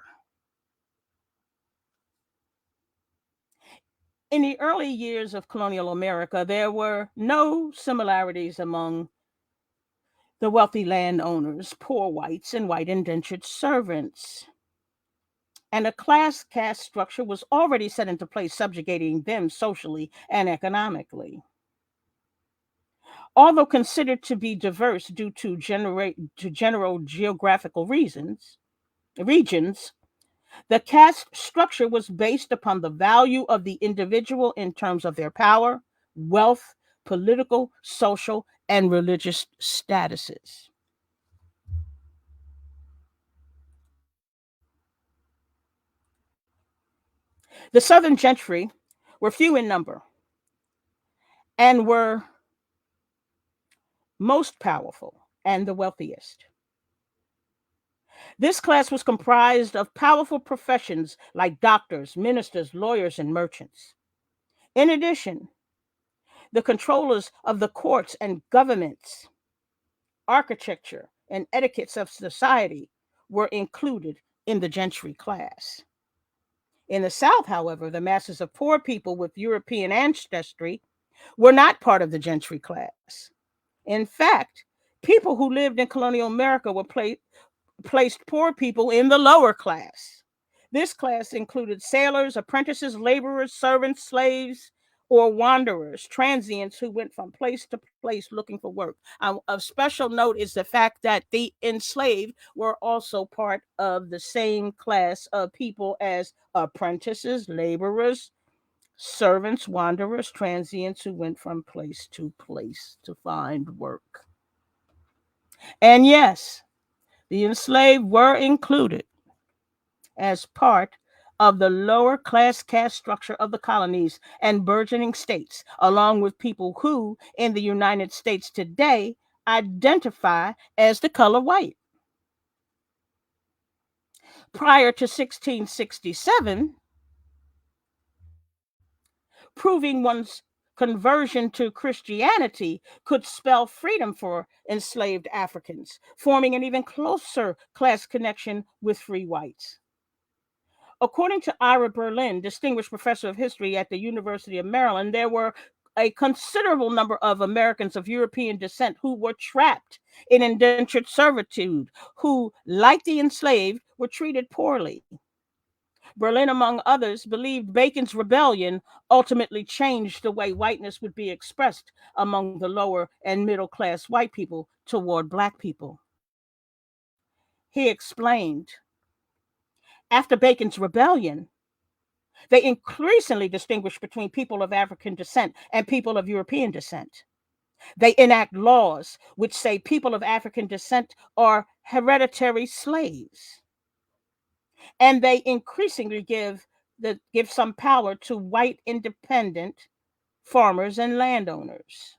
In the early years of colonial America, there were no similarities among the wealthy landowners, poor whites, and white indentured servants. And a class caste structure was already set into place, subjugating them socially and economically. Although considered to be diverse due to general geographical regions, the caste structure was based upon the value of the individual in terms of their power, wealth, political, social, and religious statuses. The Southern gentry were few in number and were most powerful and the wealthiest. This class was comprised of powerful professions like doctors, ministers, lawyers, and merchants. In addition, the controllers of the courts and governments, architecture, and etiquettes of society were included in the gentry class. In the South, however, the masses of poor people with European ancestry were not part of the gentry class. In fact, people who lived in colonial America placed poor people in the lower class. This class included sailors, apprentices, laborers, servants, slaves, or wanderers, transients who went from place to place looking for work. Of special note is the fact that the enslaved were also part of the same class of people as apprentices, laborers, servants, wanderers, transients who went from place to place to find work. And yes, the enslaved were included as part of the lower class caste structure of the colonies and burgeoning states, along with people who, in the United States today, identify as the color white. Prior to 1667, proving one's conversion to Christianity could spell freedom for enslaved Africans, forming an even closer class connection with free whites. According to Ira Berlin, distinguished professor of history at the University of Maryland, there were a considerable number of Americans of European descent who were trapped in indentured servitude, who, like the enslaved, were treated poorly. Berlin, among others, believed Bacon's rebellion ultimately changed the way whiteness would be expressed among the lower and middle class white people toward black people. He explained, after Bacon's rebellion, they increasingly distinguish between people of African descent and people of European descent. They enact laws which say people of African descent are hereditary slaves. And they increasingly give some power to white independent farmers and landowners.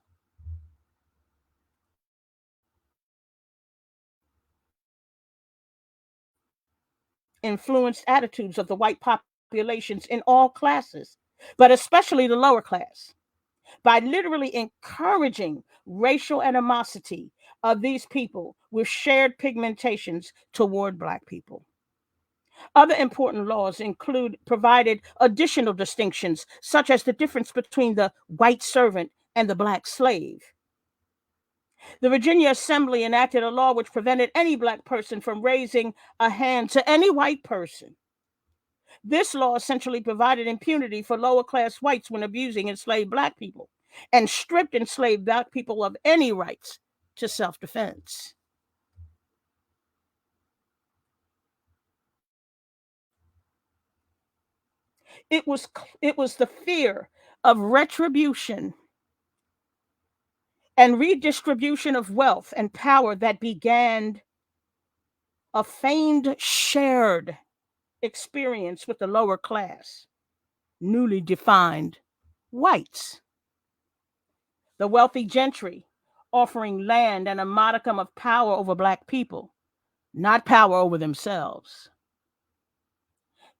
Influenced attitudes of the white populations in all classes, but especially the lower class, by literally encouraging racial animosity of these people with shared pigmentations toward black people. Other important laws include provided additional distinctions, such as the difference between the white servant and the black slave. The Virginia Assembly enacted a law which prevented any black person from raising a hand to any white person. This law essentially provided impunity for lower class whites when abusing enslaved black people and stripped enslaved black people of any rights to self defense. It was, it was the fear of retribution and redistribution of wealth and power that began a feigned shared experience with the lower class, newly defined whites. The wealthy gentry offering land and a modicum of power over black people, not power over themselves.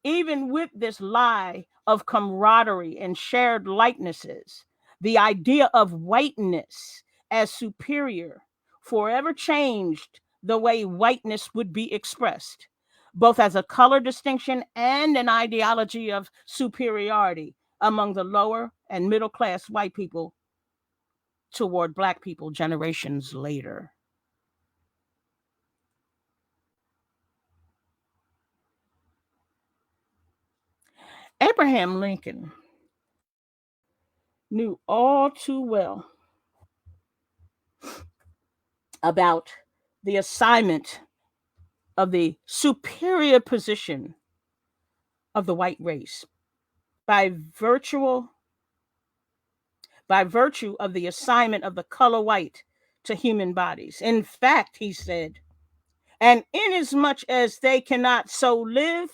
Even with this lie of camaraderie and shared likenesses, the idea of whiteness as superior forever changed the way whiteness would be expressed, both as a color distinction and an ideology of superiority among the lower and middle class white people toward black people generations later. Abraham Lincoln knew all too well about the assignment of the superior position of the white race by virtue by virtue of the assignment of the color white to human bodies. In fact, he said, and inasmuch as they cannot so live,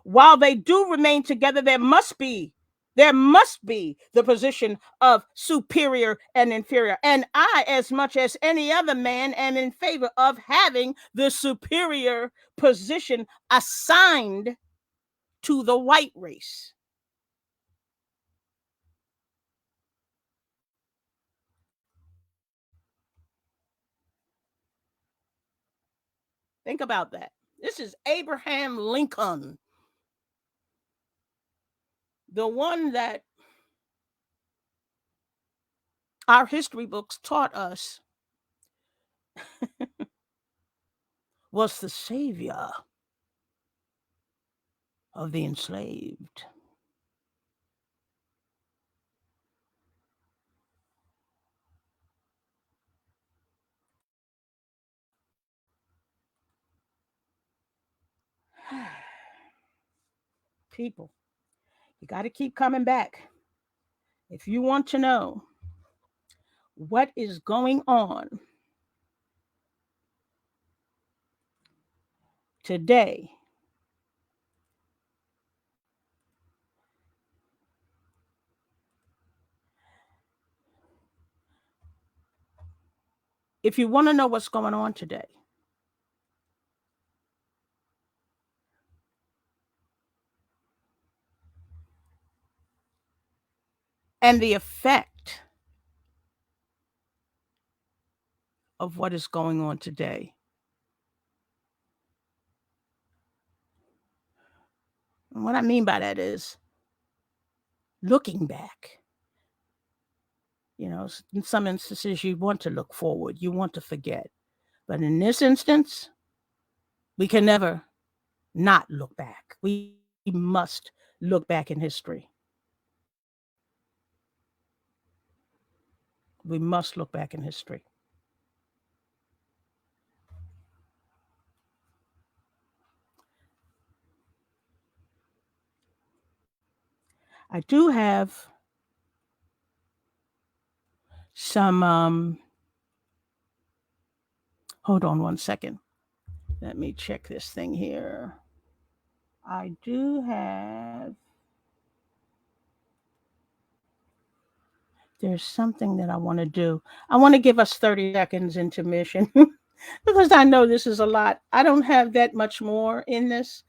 while they do remain together, there must be the position of superior and inferior. And I, as much as any other man, am in favor of having the superior position assigned to the white race. Think about that. This is Abraham Lincoln, the one that our history books taught us was the savior of the enslaved. People, you got to keep coming back if you want to know what is going on today. If you want to know what's going on today, and the effect of what is going on today, and what I mean by that is looking back. You know, in some instances, you want to look forward, you want to forget. But in this instance, we can never not look back. We must look back in history. We must look back in history. I do have some, hold on one second. Let me check this thing here. I do have, there's something that I want to do. I want to give us 30 seconds intermission because I know this is a lot. I don't have that much more in this,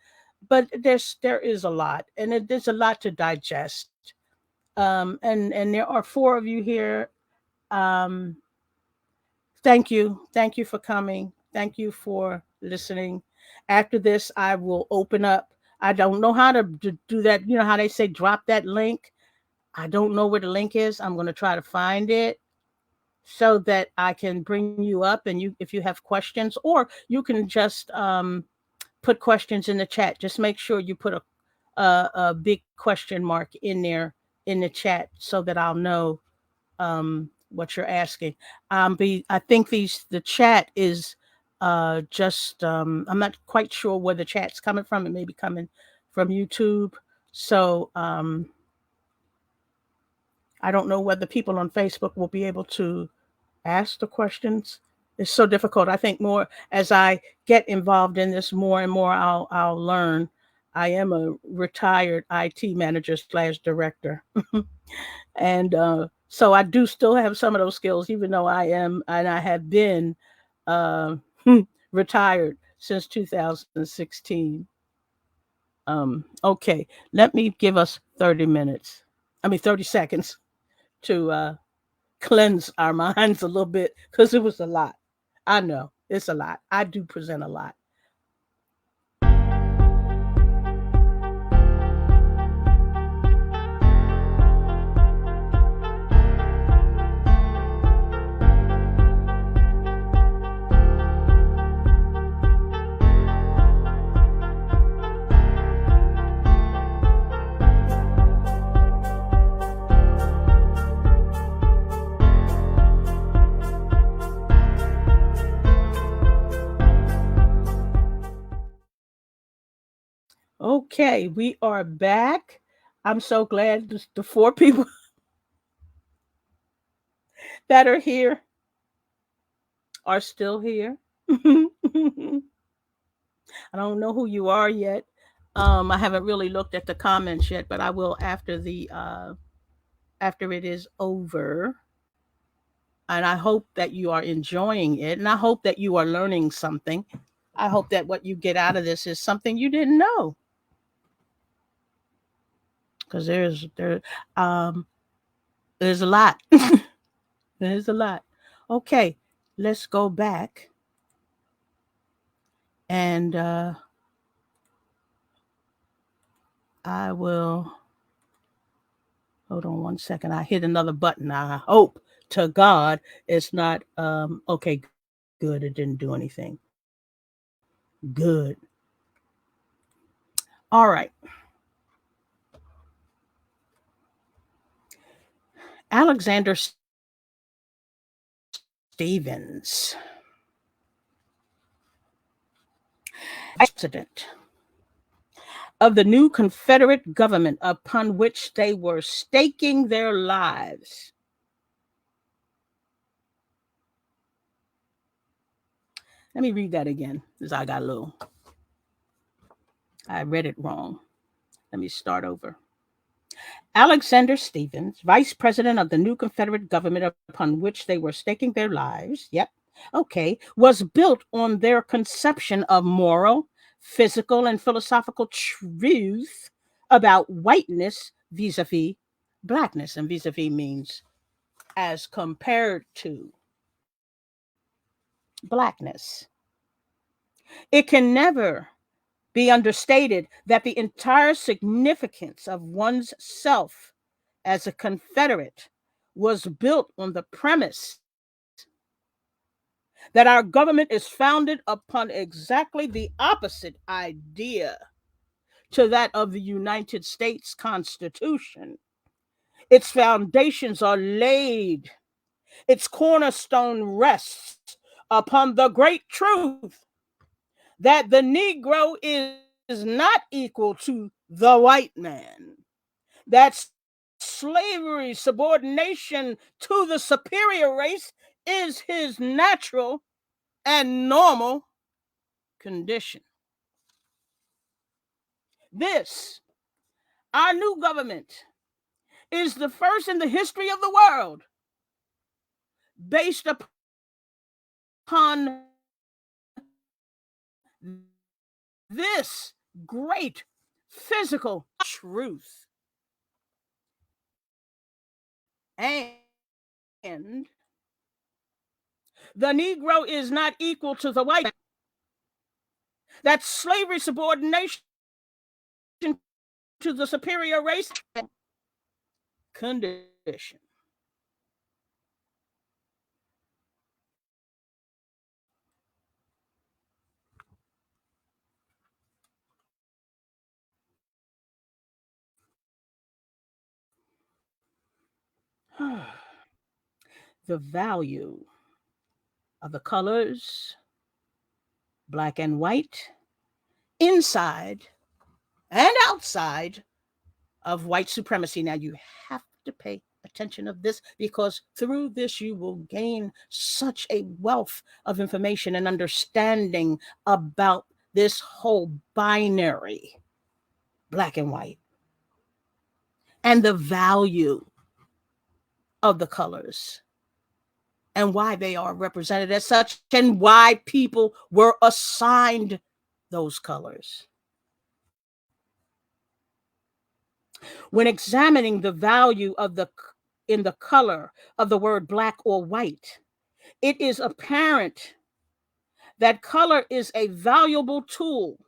but there is a lot, and there's a lot to digest. And there are four of you here. Um, thank you for coming. Thank you for listening. After this, I will open up. I don't know how to do that. You know how they say drop that link. I don't know where the link is. I'm going to try to find it so that I can bring you up, and you, if you have questions, or you can just put questions in the chat. Just make sure you put a big question mark in there in the chat so that I'll know what you're asking. I think the chat is just I'm not quite sure where the chat's coming from. It may be coming from YouTube. So I don't know whether people on Facebook will be able to ask the questions. It's so difficult. I think more as I get involved in this more and more, I'll learn. I am a retired IT manager slash director. And so I do still have some of those skills, even though I am and I have been uh, retired since 2016. Okay, let me give us 30 minutes. I mean, 30 seconds to cleanse our minds a little bit because it was a lot. I know it's a lot. I do present a lot. Okay, we are back. I'm so glad the four people that are here are still here. I don't know who you are yet. I haven't really looked at the comments yet, but I will after the after it is over. And I hope that you are enjoying it, and I hope that you are learning something. I hope that what you get out of this is something you didn't know, because um there's a lot. There's a lot. Okay, let's go back and I will hold on one second. I hit another button. I hope to God it's not okay, good. It didn't do anything. Good. All right. Alexander Stevens, president of the new Confederate government upon which they were staking their lives. Let me read that again, because I got a little, I read it wrong. Let me start over. Alexander Stevens, vice president of the new Confederate government upon which they were staking their lives, yep, okay, was built on their conception of moral, physical, and philosophical truth about whiteness vis-a-vis blackness. And vis-a-vis means as compared to blackness. It can never be understated that the entire significance of one's self as a Confederate was built on the premise that our government is founded upon exactly the opposite idea to that of the United States Constitution. Its foundations are laid, its cornerstone rests upon the great truth that the Negro is not equal to the white man, that slavery, subordination to the superior race is his natural and normal condition. This, our new government, is the first in the history of the world based upon this great physical truth. And the Negro is not equal to the white man. That slavery, subordination to the superior race condition. The value of the colors, black and white, inside and outside of white supremacy. Now, you have to pay attention of this, because through this you will gain such a wealth of information and understanding about this whole binary, black and white, and the value of the colors, and why they are represented as such, and why people were assigned those colors. When examining the value of the in the color of the word black or white, it is apparent that color is a valuable tool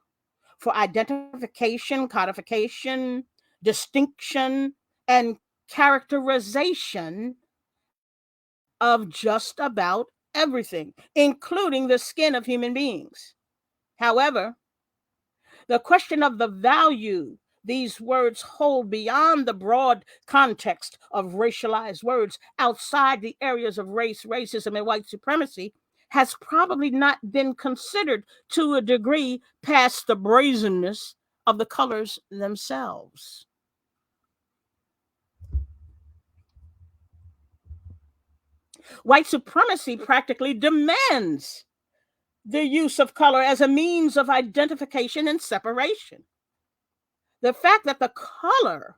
for identification, codification, distinction, and characterization of just about everything, including the skin of human beings. However, the question of the value these words hold beyond the broad context of racialized words outside the areas of race, racism, and white supremacy has probably not been considered to a degree past the brazenness of the colors themselves. White supremacy practically demands the use of color as a means of identification and separation. The fact that the color,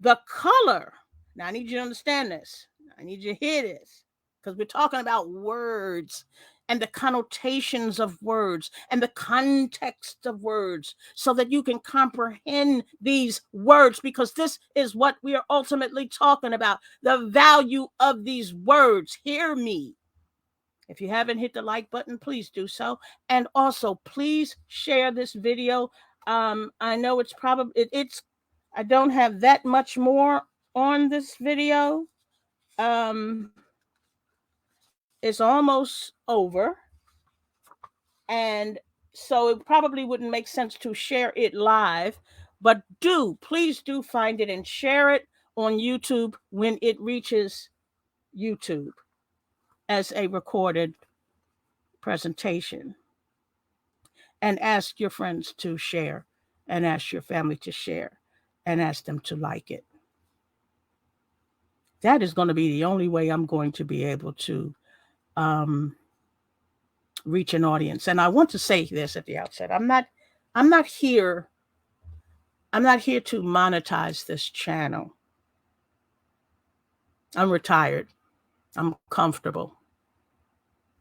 now I need you to understand this. I need you to hear this, because we're talking about words and the connotations of words and the context of words, so that you can comprehend these words, because this is what we are ultimately talking about, the value of these words. Hear me. If you haven't hit the like button, please do so. And also, please share this video. I know it's probably, I don't have that much more on this video. It's almost over. And so it probably wouldn't make sense to share it live, but please do find it and share it on YouTube when it reaches YouTube as a recorded presentation. And ask your friends to share, and ask your family to share, and ask them to like it. That is going to be the only way I'm going to be able to reach an audience. And I want to say this at the outset. I'm not here to monetize this channel. I'm retired. I'm comfortable.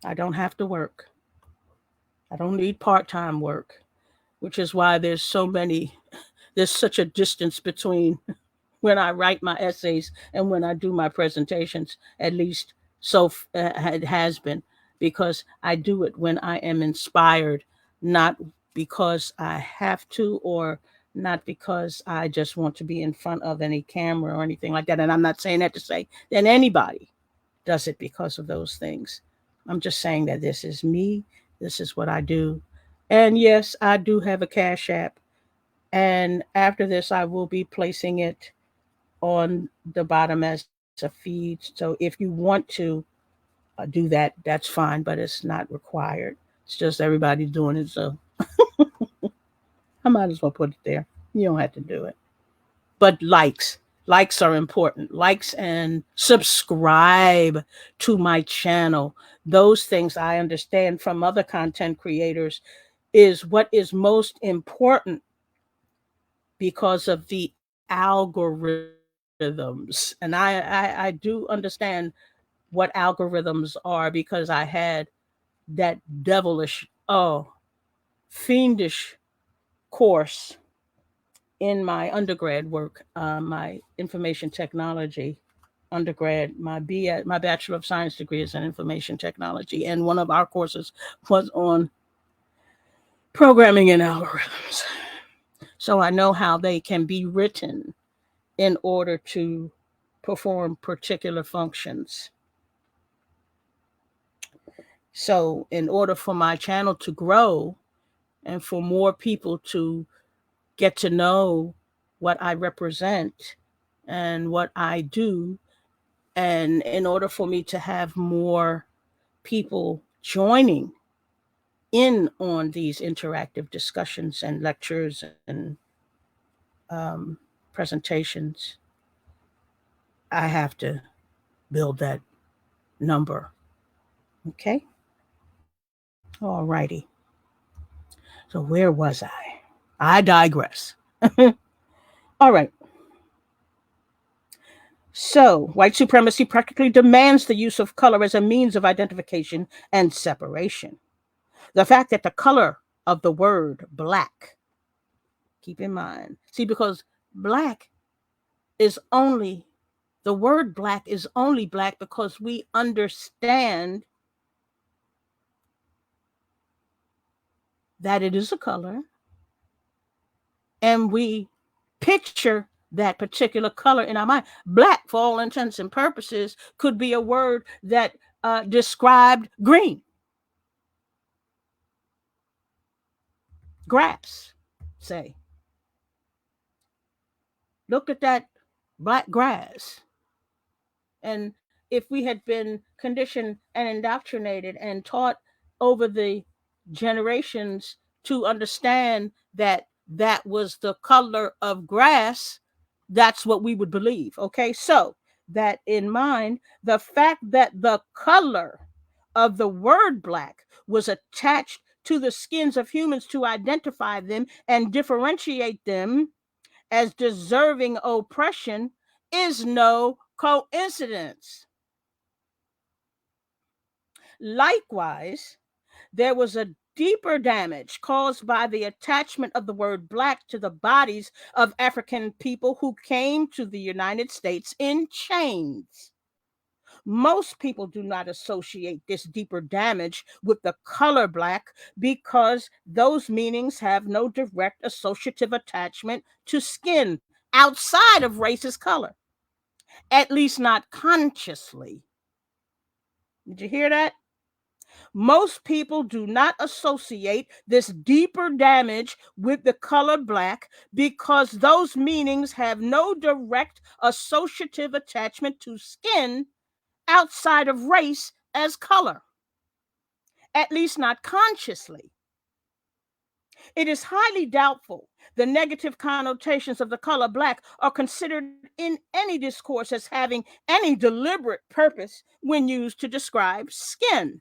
I don't have to work. I don't need part-time work, which is why there's such a distance between when I write my essays and when I do my presentations, at least so it has been, because I do it when I am inspired, not because I have to, or not because I just want to be in front of any camera or anything like that. And I'm not saying that to say that anybody does it because of those things. I'm just saying that this is me. This is what I do. And yes, I do have a Cash App. And after this, I will be placing it on the bottom as a feed. So if you want to do that, that's fine, but it's not required. It's just everybody's doing it. So I might as well put it there. You don't have to do it. But likes are important. Likes and subscribe to my channel. Those things I understand from other content creators is what is most important because of the algorithms. And I do understand what algorithms are because I had that devilish, fiendish course in my undergrad work, my information technology undergrad. My Bachelor of Science degree is in information technology, and one of our courses was on programming and algorithms. So I know how they can be written in order to perform particular functions. So, in order for my channel to grow and for more people to get to know what I represent and what I do, and in order for me to have more people joining in on these interactive discussions and lectures and um, presentations, I have to build that number. Okay? Alrighty. So, where was I? I digress. All right. So, white supremacy practically demands the use of color as a means of identification and separation. The fact that the color of the word black, keep in mind, see, because black is only, the word black is only black because we understand that it is a color and we picture that particular color in our mind. Black, for all intents and purposes, could be a word that described green, grass, say. Look at that black grass. And if we had been conditioned and indoctrinated and taught over the generations to understand that that was the color of grass, that's what we would believe. Okay, so that in mind, the fact that the color of the word black was attached to the skins of humans to identify them and differentiate them as deserving oppression is no coincidence. Likewise, there was a deeper damage caused by the attachment of the word black to the bodies of African people who came to the United States in chains. Most people do not associate this deeper damage with the color black because those meanings have no direct associative attachment to skin outside of race's color, at least not consciously. Did you hear that? Most people do not associate this deeper damage with the color black because those meanings have no direct associative attachment to skin outside of race as color, at least not consciously. It is highly doubtful the negative connotations of the color black are considered in any discourse as having any deliberate purpose when used to describe skin.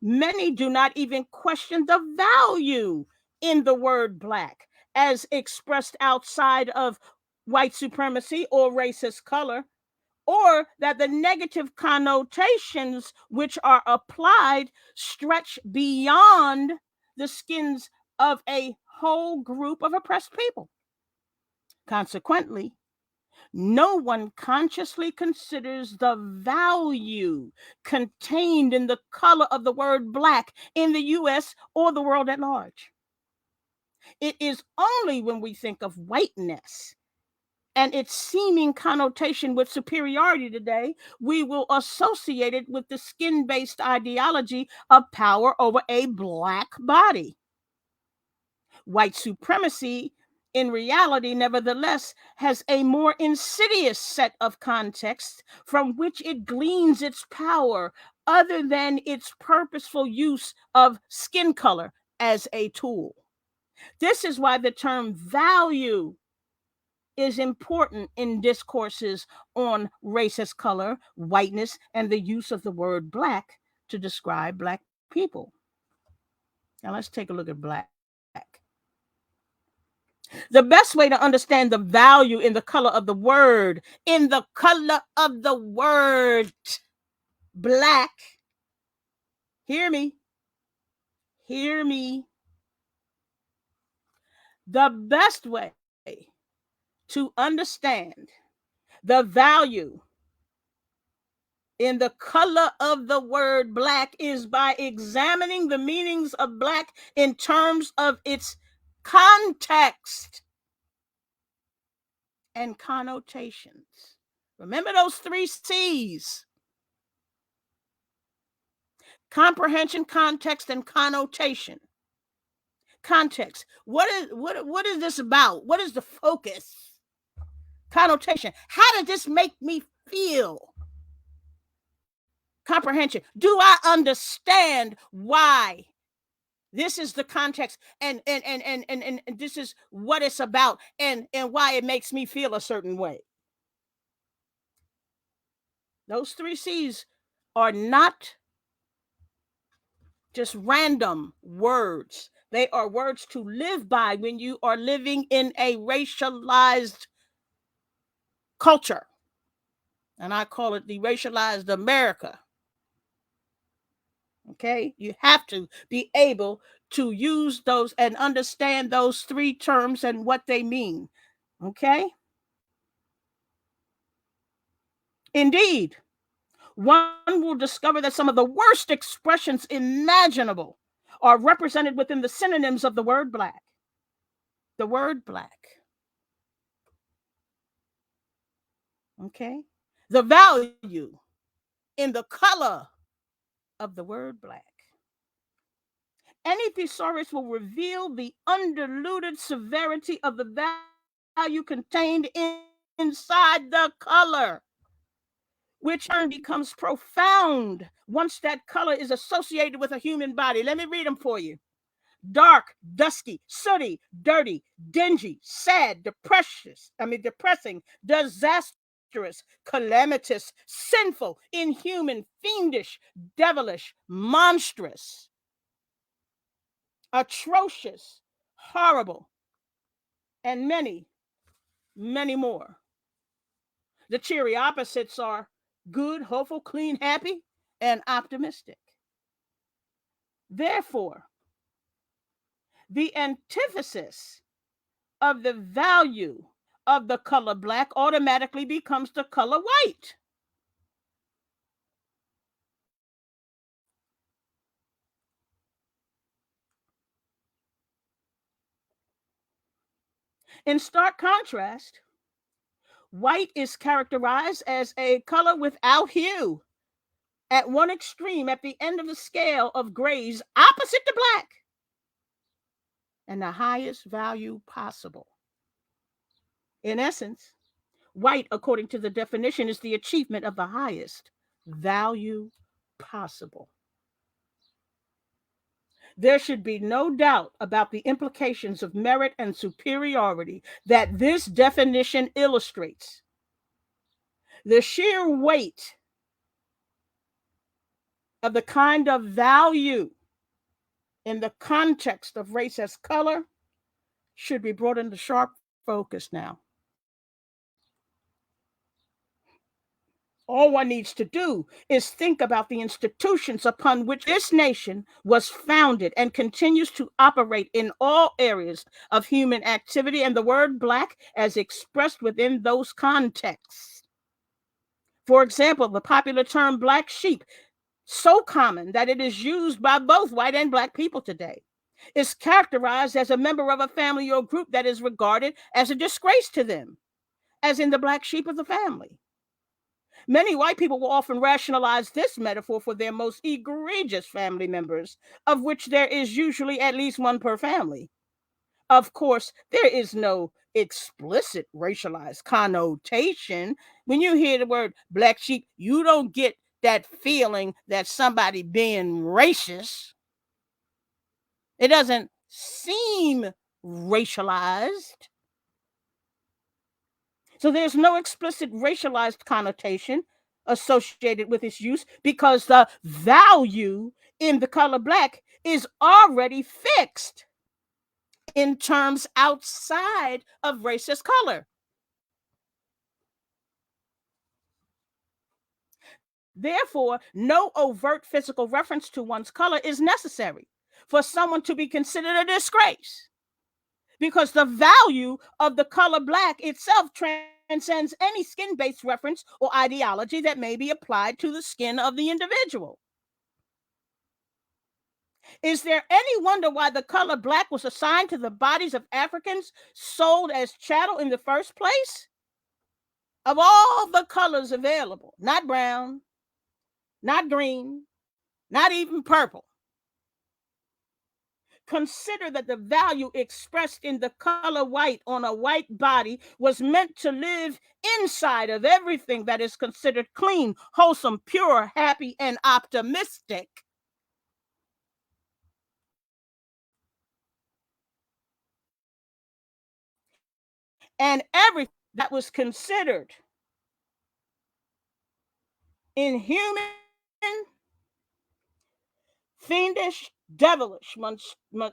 Many do not even question the value in the word black as expressed outside of white supremacy or racist color, or that the negative connotations which are applied stretch beyond the skins of a whole group of oppressed people. Consequently, no one consciously considers the value contained in the color of the word black in the US or the world at large. It is only when we think of whiteness and its seeming connotation with superiority today, we will associate it with the skin based ideology of power over a black body. White supremacy, in reality, nevertheless, has a more insidious set of contexts from which it gleans its power, other than its purposeful use of skin color as a tool. This is why the term value is important in discourses on racist color, whiteness, and the use of the word black to describe black people. Now let's take a look at black. The best way to understand the value in the color of the word, black, hear me, hear me. The best way to understand the value in the color of the word black is by examining the meanings of black in terms of its context and connotations. Remember those 3 C's: comprehension, context, and connotation. Context. What is this about? What is the focus? Connotation. How did this make me feel? Comprehension. Do I understand why? This is the context, and this is what it's about, and why it makes me feel a certain way. Those 3 C's are not just random words. They are words to live by when you are living in a racialized culture. And I call it the racialized America. Okay? You have to be able to use those and understand those 3 terms and what they mean. Okay? Indeed, one will discover that some of the worst expressions imaginable are represented within the synonyms of the word black. The word black. Okay? The value in the color of the word black. Any thesaurus will reveal the undiluted severity of the value contained inside the color, which in turn becomes profound once that color is associated with a human body. Let me read them for you. Dark, dusky, sooty, dirty, dingy, sad, depressing, disastrous, calamitous, sinful, inhuman, fiendish, devilish, monstrous, atrocious, horrible, and many, many more. The cheery opposites are good, hopeful, clean, happy, and optimistic. Therefore, the antithesis of the value of the color black automatically becomes the color white. In stark contrast, white is characterized as a color without hue, at one extreme, at the end of the scale of grays, opposite to black, and the highest value possible. In essence, white, according to the definition, is the achievement of the highest value possible. There should be no doubt about the implications of merit and superiority that this definition illustrates. The sheer weight of the kind of value in the context of race as color should be brought into sharp focus now. All one needs to do is think about the institutions upon which this nation was founded and continues to operate in all areas of human activity, and the word black as expressed within those contexts. For example, the popular term black sheep, so common that it is used by both white and black people today, is characterized as a member of a family or group that is regarded as a disgrace to them, as in the black sheep of the family. Many white people will often rationalize this metaphor for their most egregious family members, of which there is usually at least one per family. Of course, there is no explicit racialized connotation. When you hear the word black sheep, you don't get that feeling that somebody being racist. It doesn't seem racialized. So there's no explicit racialized connotation associated with its use because the value in the color black is already fixed in terms outside of racist color. Therefore, no overt physical reference to one's color is necessary for someone to be considered a disgrace, because the value of the color black itself transcends any skin based reference or ideology that may be applied to the skin of the individual. Is there any wonder why the color black was assigned to the bodies of Africans sold as chattel in the first place? Of all the colors available, not brown, not green, not even purple. Consider that the value expressed in the color white on a white body was meant to live inside of everything that is considered clean, wholesome, pure, happy, and optimistic. And everything that was considered inhuman, fiendish, devilish,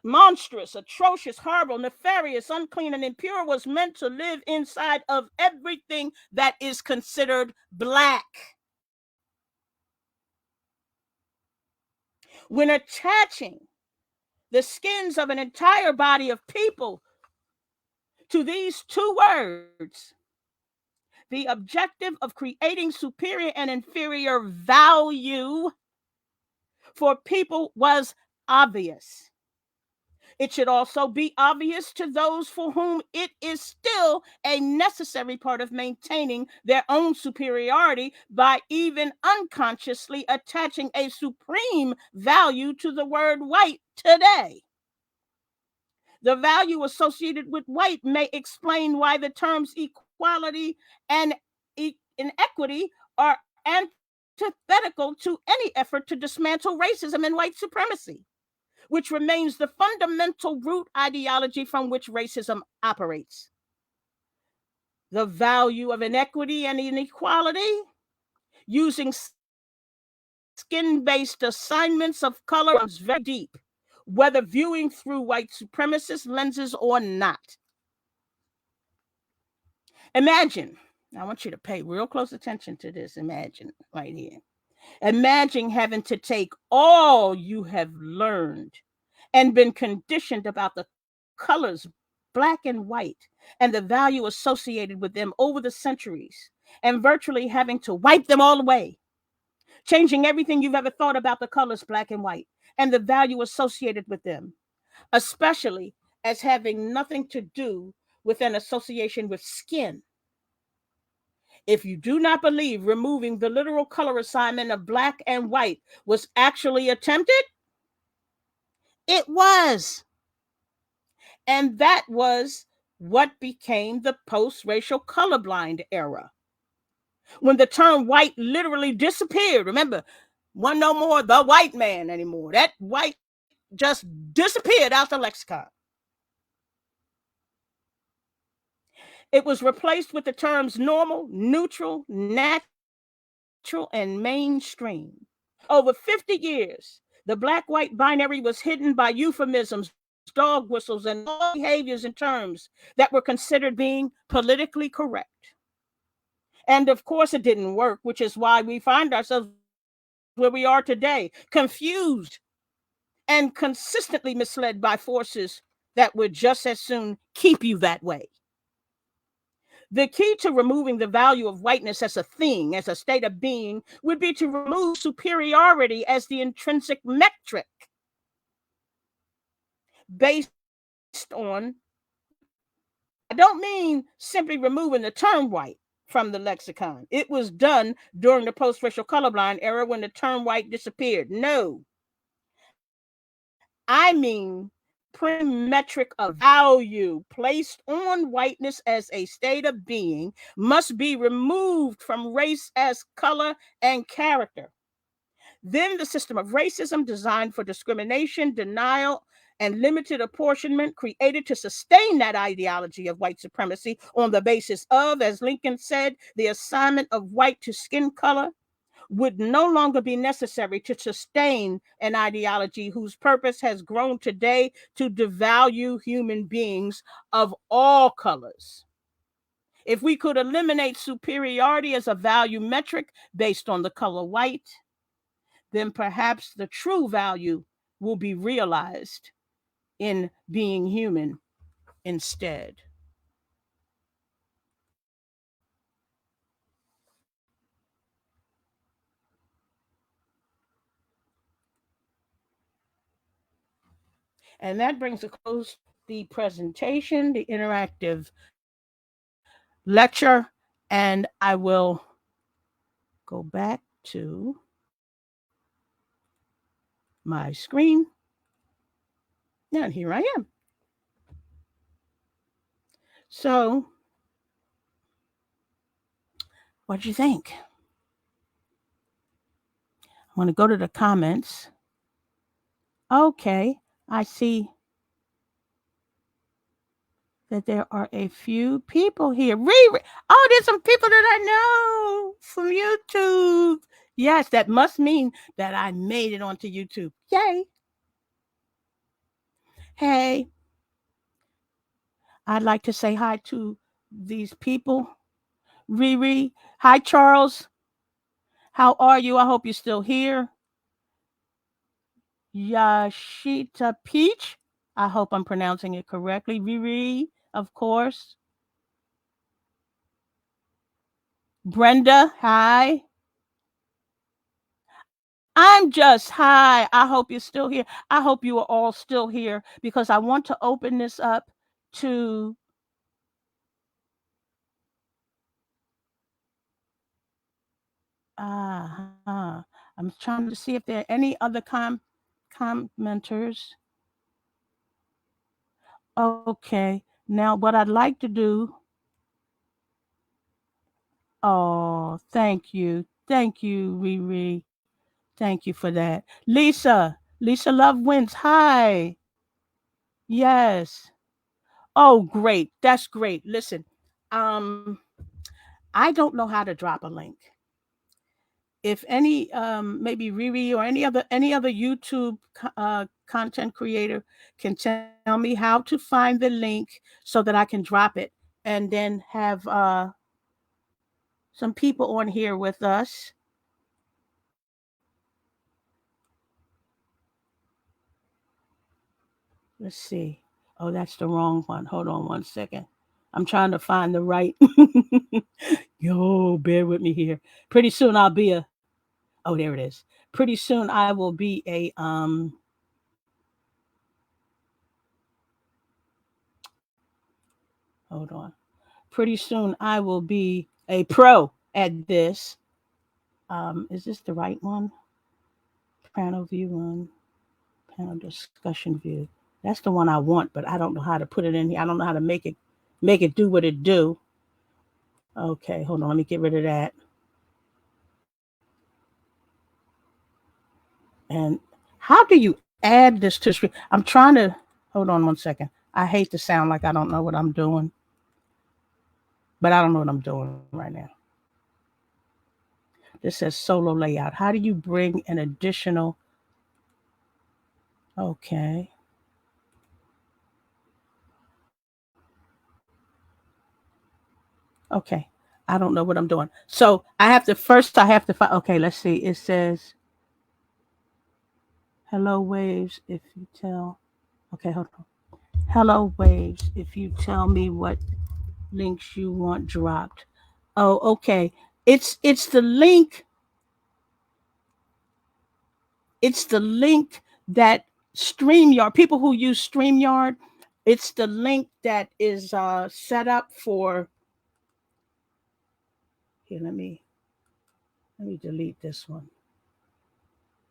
monstrous, atrocious, horrible, nefarious, unclean, and impure was meant to live inside of everything that is considered black. When attaching the skins of an entire body of people to these two words, the objective of creating superior and inferior value for people was obvious. It should also be obvious to those for whom it is still a necessary part of maintaining their own superiority by even unconsciously attaching a supreme value to the word white today. The value associated with white may explain why the terms equality and inequity are antithetical to any effort to dismantle racism and white supremacy, which remains the fundamental root ideology from which racism operates. The value of inequity and inequality, using skin-based assignments of color, runs very deep, whether viewing through white supremacist lenses or not. Imagine, I want you to pay real close attention to this. Imagine right here. Imagine having to take all you have learned and been conditioned about the colors black and white and the value associated with them over the centuries, and virtually having to wipe them all away, changing everything you've ever thought about the colors black and white and the value associated with them, especially as having nothing to do with an association with skin. If you do not believe removing the literal color assignment of black and white was actually attempted, it was. And that was what became the post-racial colorblind era, when the term white literally disappeared. Remember, one no more the white man anymore. That white just disappeared out the lexicon. It was replaced with the terms normal, neutral, natural, and mainstream. Over 50 years, the black-white binary was hidden by euphemisms, dog whistles, and all behaviors and terms that were considered being politically correct. And of course, it didn't work, which is why we find ourselves where we are today, confused and consistently misled by forces that would just as soon keep you that way. The key to removing the value of whiteness as a thing, as a state of being, would be to remove superiority as the intrinsic metric based on I don't mean simply removing the term white from the lexicon. It was done during the post-racial colorblind era when the term white disappeared. No, I mean metric of value placed on whiteness as a state of being must be removed from race as color and character. Then the system of racism designed for discrimination, denial, and limited apportionment created to sustain that ideology of white supremacy on the basis of, as Lincoln said, the assignment of white to skin color would no longer be necessary to sustain an ideology whose purpose has grown today to devalue human beings of all colors. If we could eliminate superiority as a value metric based on the color white, then perhaps the true value will be realized in being human instead. And that brings to close the presentation, the interactive lecture, and I will go back to my screen. And here I am. So, what'd you think? I want to go to the comments. Okay, I see that there are a few people here. Oh, there's some people that I know from YouTube. Yes, that must mean that I made it onto YouTube. Yay. Hey, I'd like to say hi to these people. Riri. Hi, Charles. How are you? I hope you're still here. Yashita Peach. I hope I'm pronouncing it correctly. Riri, of course. Brenda, hi. I'm just hi. I hope you're still here. I hope you are all still here because I want to open this up to I'm trying to see if there are any other commenters. Okay. Now what I'd like to do. Oh, thank you. Thank you, Riri. Thank you for that. Lisa Love Wins. Hi. Yes. Oh, great. That's great. Listen, um, I don't know how to drop a link. If any, maybe Riri or any other YouTube content creator can tell me how to find the link so that I can drop it and then have some people on here with us. Let's see. Oh, that's the wrong one. Hold on one second. I'm trying to find the right. Yo, bear with me here. Pretty soon I'll be a. Oh, there it is. Pretty soon I will be a. Hold on. Pretty soon I will be a pro at this. Is this the right one? Panel view one. Panel discussion view. That's the one I want, but I don't know how to put it in here. I don't know how to make it do what it do. Okay, hold on. Let me get rid of that. And how do you add this to screen? I'm trying to hold on one second. I hate to sound like I don't know what I'm doing, but I don't know what I'm doing right now. This says solo layout. How do you bring an additional? Okay. Okay. I don't know what I'm doing. So I have to find. Okay, let's see. It says hello waves if you tell. Okay, hold on. Hello waves if you tell me what links you want dropped. Oh, okay. It's the link. It's the link that StreamYard, people who use StreamYard, It's the link that is set up for. Here, let me delete this one.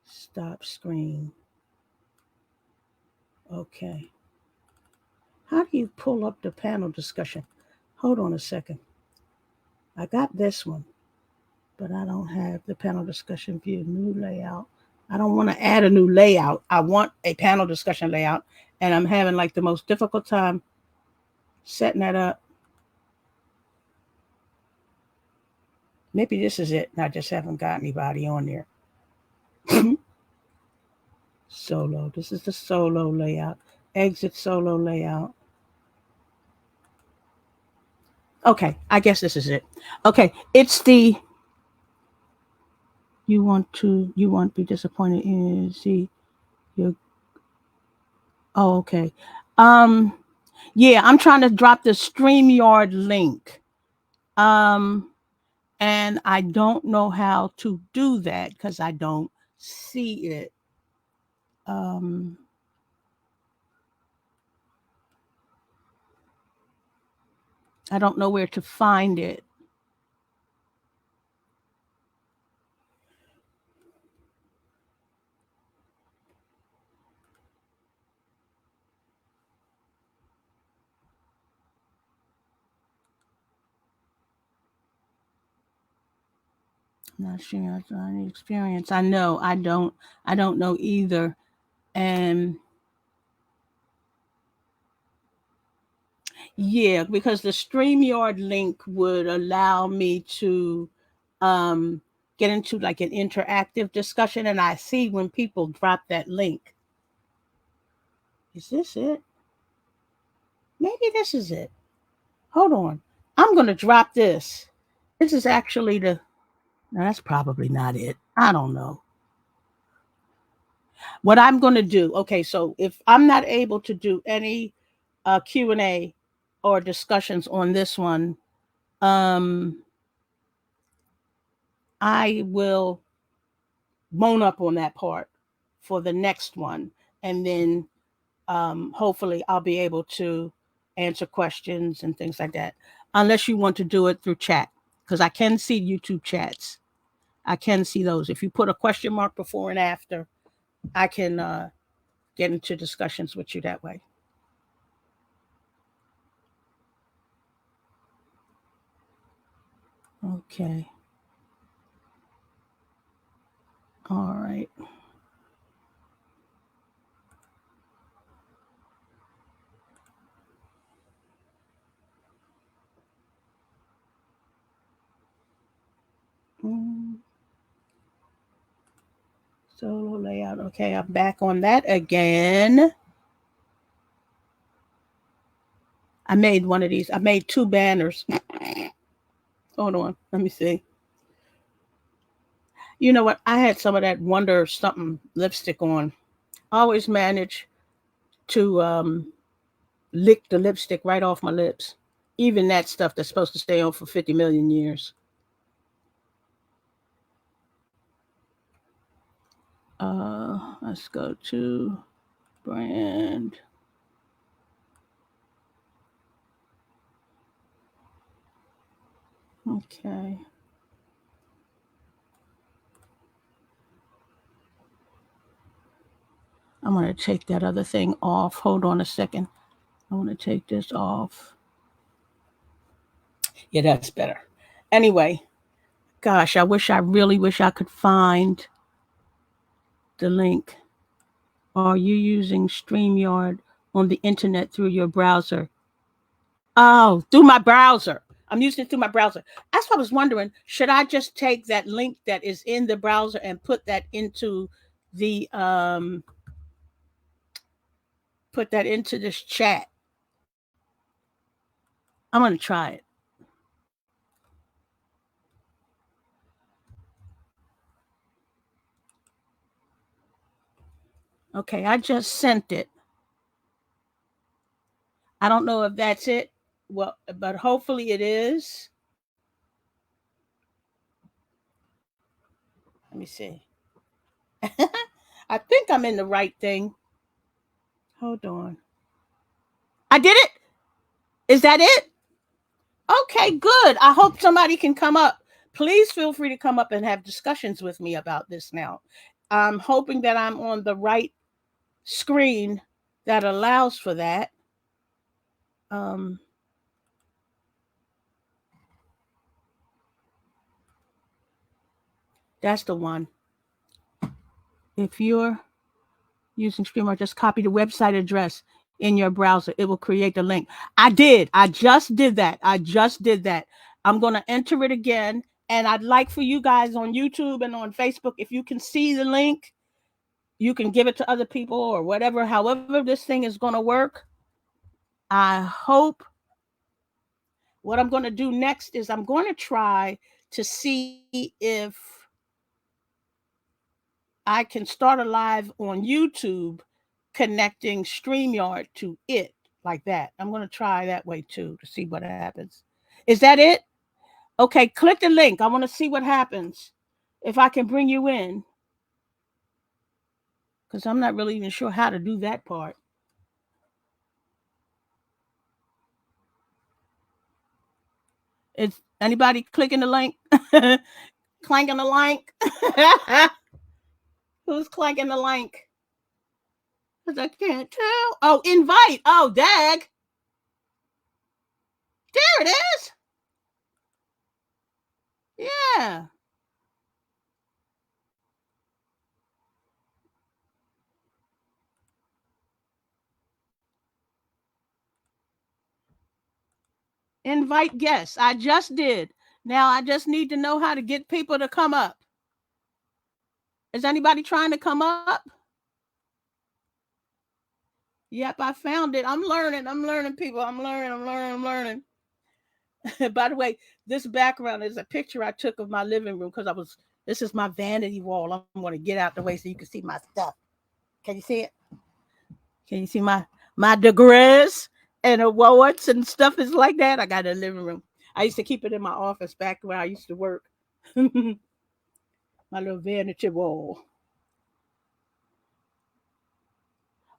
Stop screen. Okay. How do you pull up the panel discussion? Hold on a second. I got this one, but I don't have the panel discussion view. New layout. I don't want to add a new layout. I want a panel discussion layout, and I'm having like the most difficult time setting that up. Maybe this is it. I just haven't got anybody on there. Solo. This is the solo layout. Exit solo layout. Okay, I guess this is it. Okay, it's the you won't be disappointed in see your okay. Yeah, I'm trying to drop the StreamYard link. And I don't know how to do that because I don't see it. I don't know where to find it. I'm not sure I have any experience. I know I don't know either. And yeah, because the StreamYard link would allow me to get into like an interactive discussion, and I see when people drop that link. Is this it? Maybe this is it. Hold on. I'm going to drop this. This is actually the. No, that's probably not it. I don't know. What I'm going to do. Okay, so if I'm not able to do any Q&A or discussions on this one, I will bone up on that part for the next one, and then hopefully I'll be able to answer questions and things like that, unless you want to do it through chat, because I can see YouTube chats. I can see those. If you put a question mark before and after, I can get into discussions with you that way. Okay. All right. Solo layout. Okay, I'm back on that again. I made one of these. I made 2 banners. Hold on. Let me see. You know what? I had some of that Wonder something lipstick on. I always manage to lick the lipstick right off my lips. Even that stuff that's supposed to stay on for 50 million years. Let's go to brand. Okay. I'm going to take that other thing off. Hold on a second. I want to take this off. Yeah, that's better. Anyway, gosh, I really wish I could find the link. Are you using StreamYard on the internet through your browser? Oh, through my browser. I'm using it through my browser. That's what I was wondering. Should I just take that link that is in the browser and put that into the this chat? I'm gonna try it. Okay, I just sent it. I don't know if that's it. Well, but hopefully it is. Let me see. I think I'm in the right thing. Hold on. I did it. Is that it? Okay, good. I hope somebody can come up. Please feel free to come up and have discussions with me about this now. I'm hoping that I'm on the right screen that allows for that. Um, that's the one. If you're using StreamYard, just copy the website address in your browser. It will create the link. I did. I just did that. I'm going to enter it again. And I'd like for you guys on YouTube and on Facebook, if you can see the link, you can give it to other people or whatever, however this thing is going to work. I hope what I'm going to do next is I'm going to try to see if I can start a live on YouTube connecting StreamYard to it like that. I'm going to try that way too to see what happens. Is that it? Okay, click the link. I want to see what happens if I can bring you in because I'm not really even sure how to do that part. Is anybody clicking the link? Clanking the link? Who's clanking the link? Because I can't tell. Oh, invite. Oh, dag. There it is. Yeah. Invite guests. I just did. Now I just need to know how to get people to come up. Is anybody trying to come up? Yep, I found it. I'm learning, people. I'm learning. By the way, this background is a picture I took of my living room because this is my vanity wall. I'm going to get out the way so you can see my stuff. Can you see it? Can you see my degrees and awards and stuff is like that? I got a living room. I used to keep it in my office back where I used to work. My little vanity wall.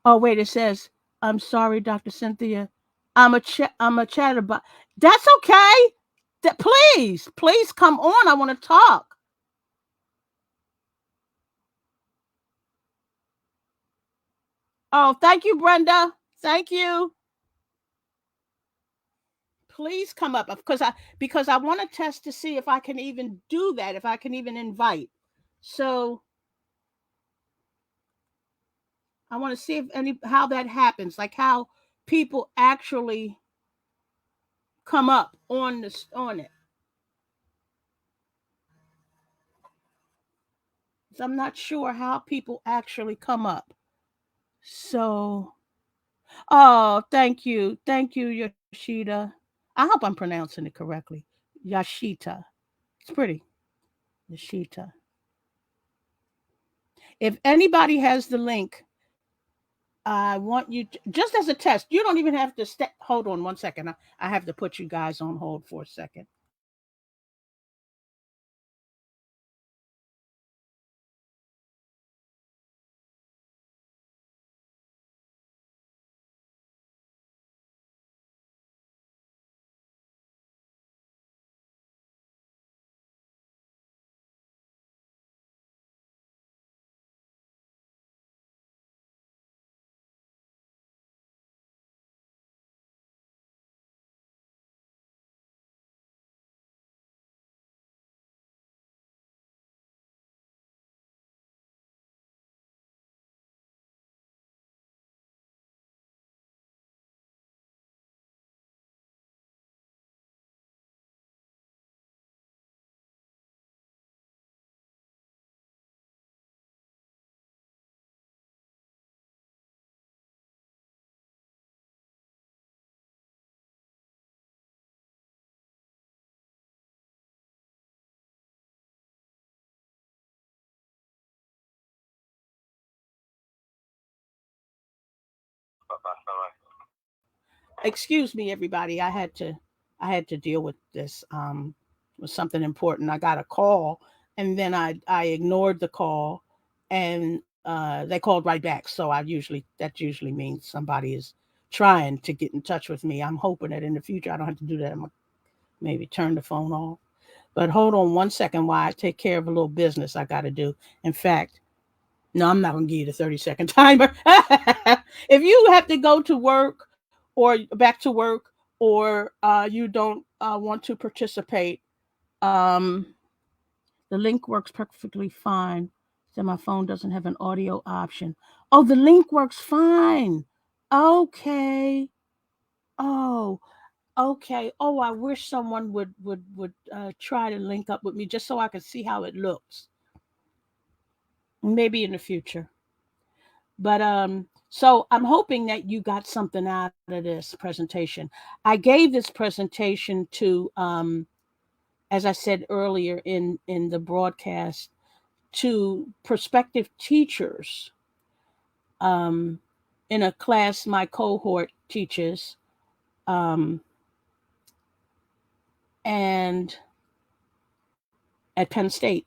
Oh wait, it says, "I'm sorry, Dr. Cynthia. I'm a chatterbot." That's okay. Please come on. I want to talk. Oh, thank you, Brenda. Thank you. Please come up because I want to test to see if I can even do that, if I can even invite. So I want to see if how that happens, like how people actually come up on it. So I'm not sure how people actually come up. So, oh, thank you, Yoshida. I hope I'm pronouncing it correctly. Yashita, it's pretty. Yashita. If anybody has the link, I want you to, just as a test. You don't even have to hold on 1 second. I have to put you guys on hold for a second. Excuse me, everybody. I had to deal with this. Was something important. I got a call, and then I ignored the call, and they called right back. So that usually means somebody is trying to get in touch with me. I'm hoping that in the future I don't have to do that. I'm gonna maybe turn the phone off. But hold on one second while I take care of a little business I got to do. In fact, no, I'm not going to give you the 30-second timer. If you have to go to work or back to work, or you don't want to participate, um, the link works perfectly fine. So my phone doesn't have an audio option. Oh, the link works fine. Okay. Oh, okay. Oh, I wish someone would try to link up with me just so I could see how it looks. Maybe in the future. But so I'm hoping that you got something out of this presentation. I gave this presentation to as I said earlier in the broadcast, to prospective teachers um in a class my cohort teaches, um and at Penn State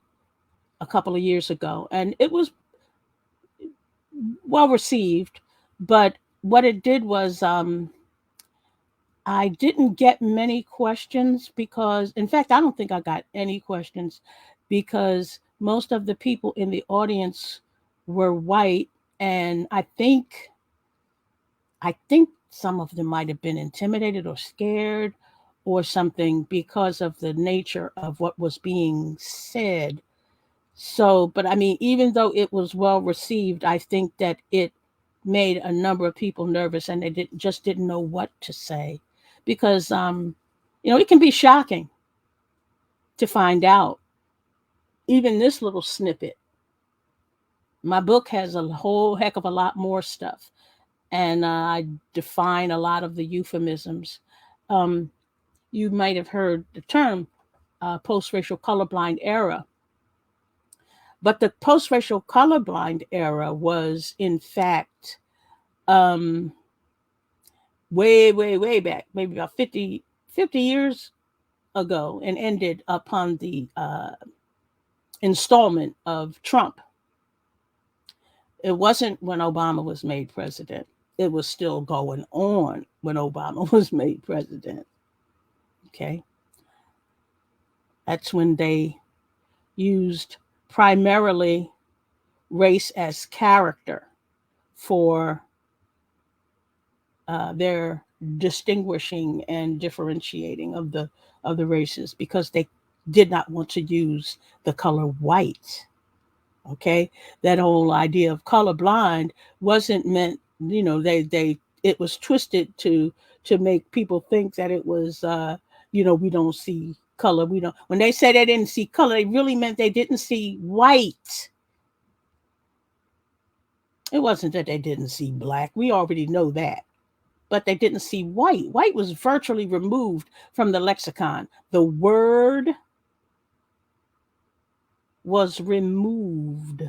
a couple of years ago, and it was well received. But what it did was, I didn't get many questions because, in fact, I don't think I got any questions because most of the people in the audience were white, and I think some of them might have been intimidated or scared or something because of the nature of what was being said. So, but I mean, even though it was well received, I think that it made a number of people nervous, and they just didn't know what to say because it can be shocking to find out even this little snippet. My book has a whole heck of a lot more stuff, and I define a lot of the euphemisms. Um, you might have heard the term post-racial colorblind era. But the post-racial colorblind era was, in fact, um, way, way, way back, maybe about 50 years ago, and ended upon the installment of Trump. It wasn't when Obama was made president. It was still going on when Obama was made president. Okay. That's when they used primarily race as character for their distinguishing and differentiating of the races, because they did not want to use the color white. Okay, that whole idea of colorblind wasn't meant. They it was twisted to make people think that it was we don't see color. We don't. When they said they didn't see color, they really meant they didn't see white. It wasn't that they didn't see black. We already know that. But they didn't see white. White was virtually removed from the lexicon. The word was removed,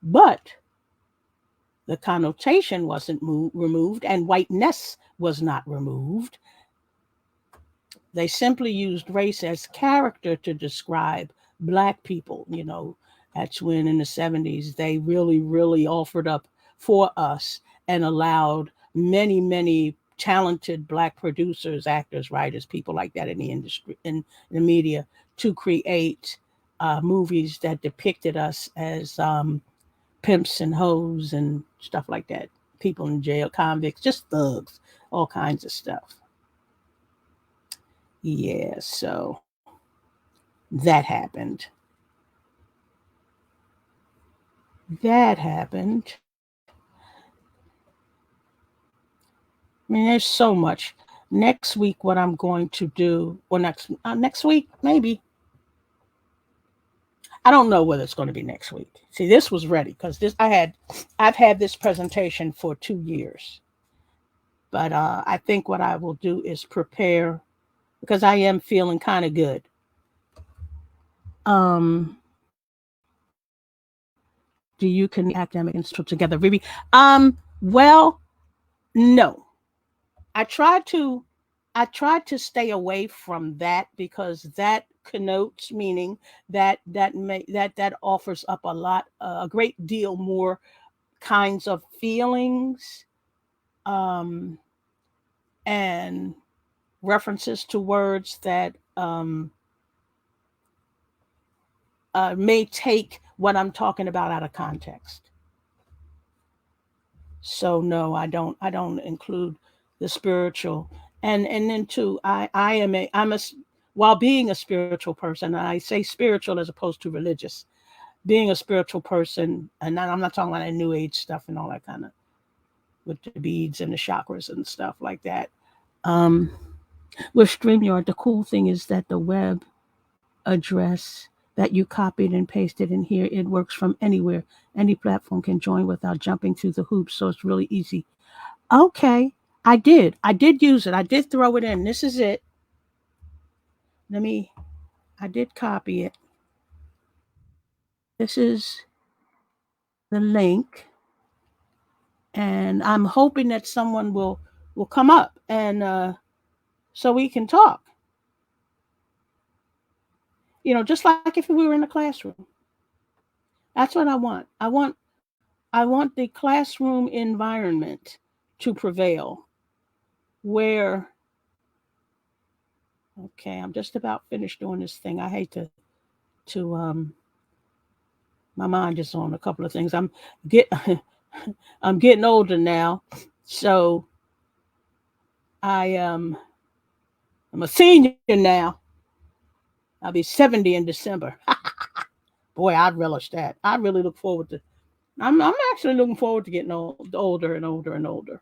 but the connotation wasn't removed, and whiteness was not removed. They simply used race as character to describe black people. That's when in the 70s they really, really offered up for us and allowed many, many talented black producers, actors, writers, people like that in the industry, in the media, to create movies that depicted us as pimps and hoes and stuff like that. People in jail, convicts, just thugs, all kinds of stuff. Yeah, so that happened. That happened. I mean, there's so much. Next week, what I'm going to do, or next week, maybe. I don't know whether it's going to be next week. See, this was ready because I've had this presentation for 2 years. But I think what I will do is prepare, because I am feeling kind of good. Um, do you connect academic institute together, Ruby? Well, no. I tried to stay away from that because that connotes meaning that offers up a great deal more kinds of feelings. Um, and references to words that may take what I'm talking about out of context. So no, I don't include the spiritual. And then too, while being a spiritual person, and I say spiritual as opposed to religious, being a spiritual person, and I'm not talking about the new age stuff and all that kind of with the beads and the chakras and stuff like that. Um, with StreamYard, the cool thing is that the web address that you copied and pasted in here, it works from anywhere. Any platform can join without jumping through the hoops, so it's really easy. Okay, I did. I did use it. I did throw it in. This is it. Let me, I did copy it. This is the link. And I'm hoping that someone will come up and so we can talk. Just like if we were in a classroom. That's what I want. I want the classroom environment to prevail where okay, I'm just about finished doing this thing. I hate to my mind is on a couple of things. Get I'm getting older now. So I'm a senior now. I'll be 70 in December. Boy, I'd relish that. I really look forward to I'm actually looking forward to getting older and older and older.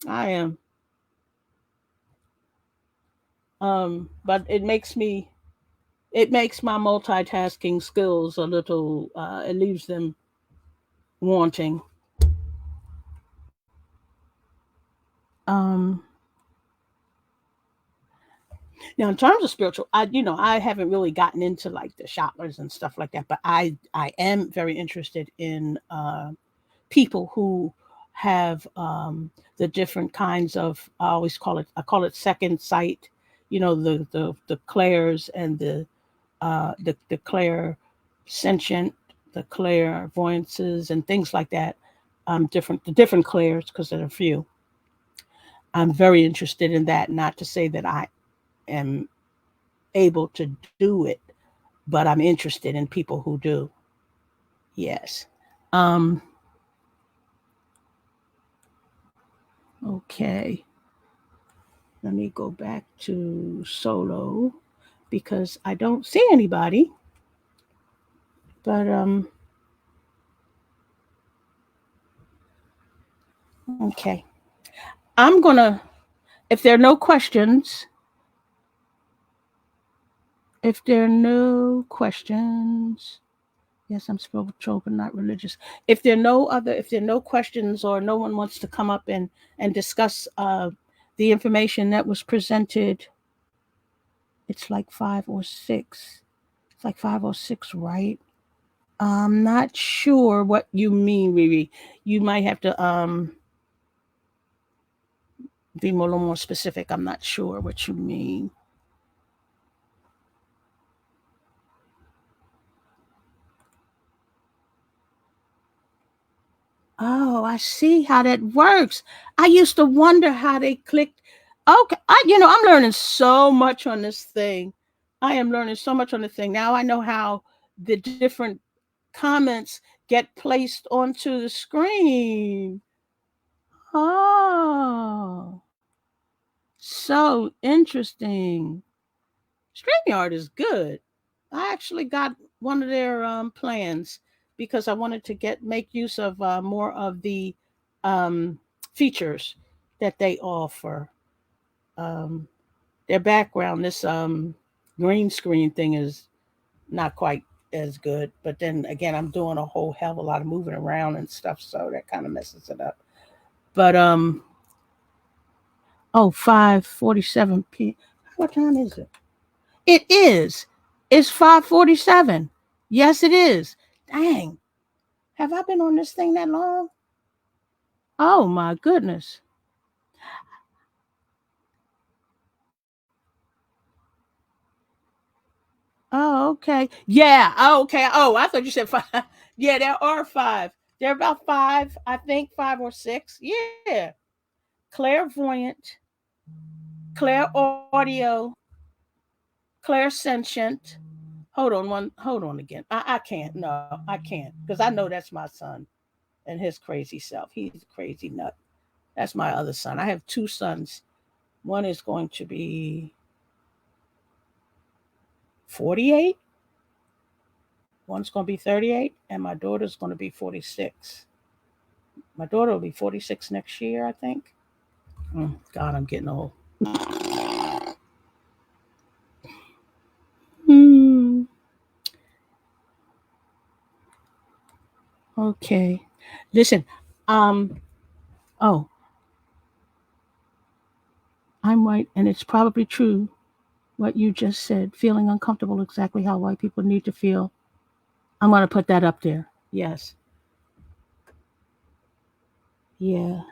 I am. But it makes my multitasking skills a little it leaves them wanting. Um Now in terms of spiritual, I haven't really gotten into like the chakras and stuff like that, but I am very interested in people who have the different kinds of I call it second sight, the clairs and the clair sentient, the clairvoyances and things like that. The different clairs because there are a few. I'm very interested in that. Not to say that I am able to do it, but I'm interested in people who do. Yes. Um, okay. Let me go back to solo because I don't see anybody. But okay. I'm gonna if there are no questions, if there are no questions, yes, I'm spiritual but not religious. If there are no questions or no one wants to come up and discuss the information that was presented, it's like 5 or 6. It's like 5 or 6, right? I'm not sure what you mean, Riri. You might have to be a little more specific. I'm not sure what you mean. Oh, I see how that works. I used to wonder how they clicked. Okay, I'm learning so much on this thing. I am learning so much on the thing. Now I know how the different comments get placed onto the screen. Oh, so interesting. StreamYard is good. I actually got one of their plans because I wanted to make use of more of the um, features that they offer. Um, their background, this green screen thing is not quite as good. But then again, I'm doing a whole hell of a lot of moving around and stuff, so that kind of messes it up. But 5:47 p. What time is it? It is. It's 5:47. Yes, it is. Dang. Have I been on this thing that long? Oh my goodness. Oh, okay. Yeah. Oh, okay. Oh, I thought you said five. Yeah, there are 5. There are about 5, I think 5 or 6. Yeah. clairvoyant, clairaudio, clairsentient. Hold on again. I can't. No, I can't. Because I know that's my son and his crazy self. He's a crazy nut. That's my other son. I have two sons. One is going to be 48. One's going to be 38. And my daughter's going to be 46. My daughter will be 46 next year, I think. God, I'm getting old. Hmm. Okay. Listen. Um. Oh, I'm right, and it's probably true what you just said. Feeling uncomfortable, exactly how white people need to feel. I'm going to put that up there. Yes. Yeah.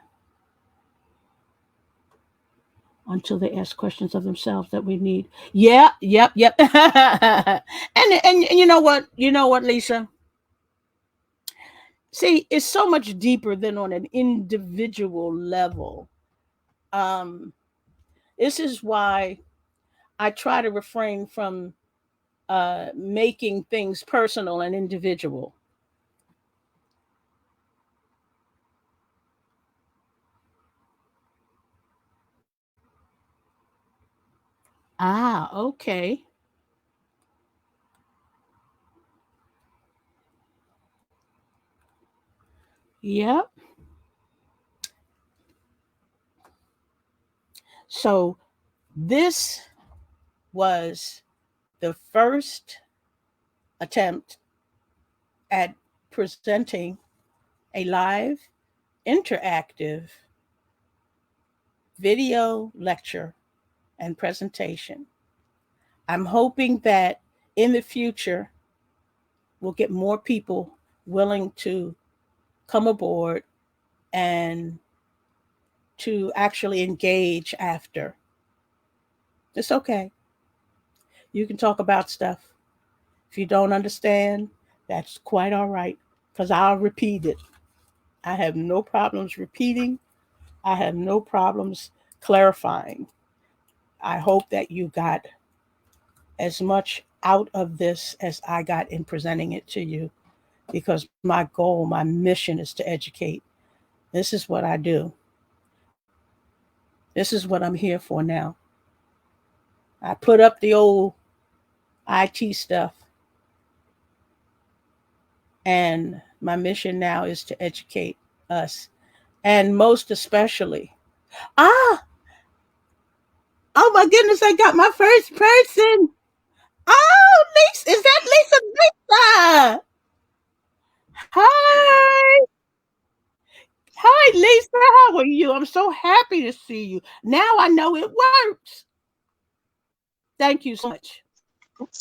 Until they ask questions of themselves that we need. Yeah. Yep. Yep. And you know what? You know what, Lisa? See, it's so much deeper than on an individual level. Um, this is why I try to refrain from making things personal and individual. Ah, okay. Yep. So this was the first attempt at presenting a live, interactive video lecture and presentation. I'm hoping that in the future, we'll get more people willing to come aboard and to actually engage after. It's okay. You can talk about stuff. If you don't understand, that's quite all right because I'll repeat it. I have no problems repeating, I have no problems clarifying. I hope that you got as much out of this as I got in presenting it to you because my goal, my mission is to educate. This is what I do. This is what I'm here for now. I put up the old IT stuff, and my mission now is to educate us. And most especially, ah, oh my goodness, I got my first person. Oh, Lisa, is that Lisa? Lisa? Hi. Hi, Lisa. How are you? I'm so happy to see you. Now I know it works. Thank you so much.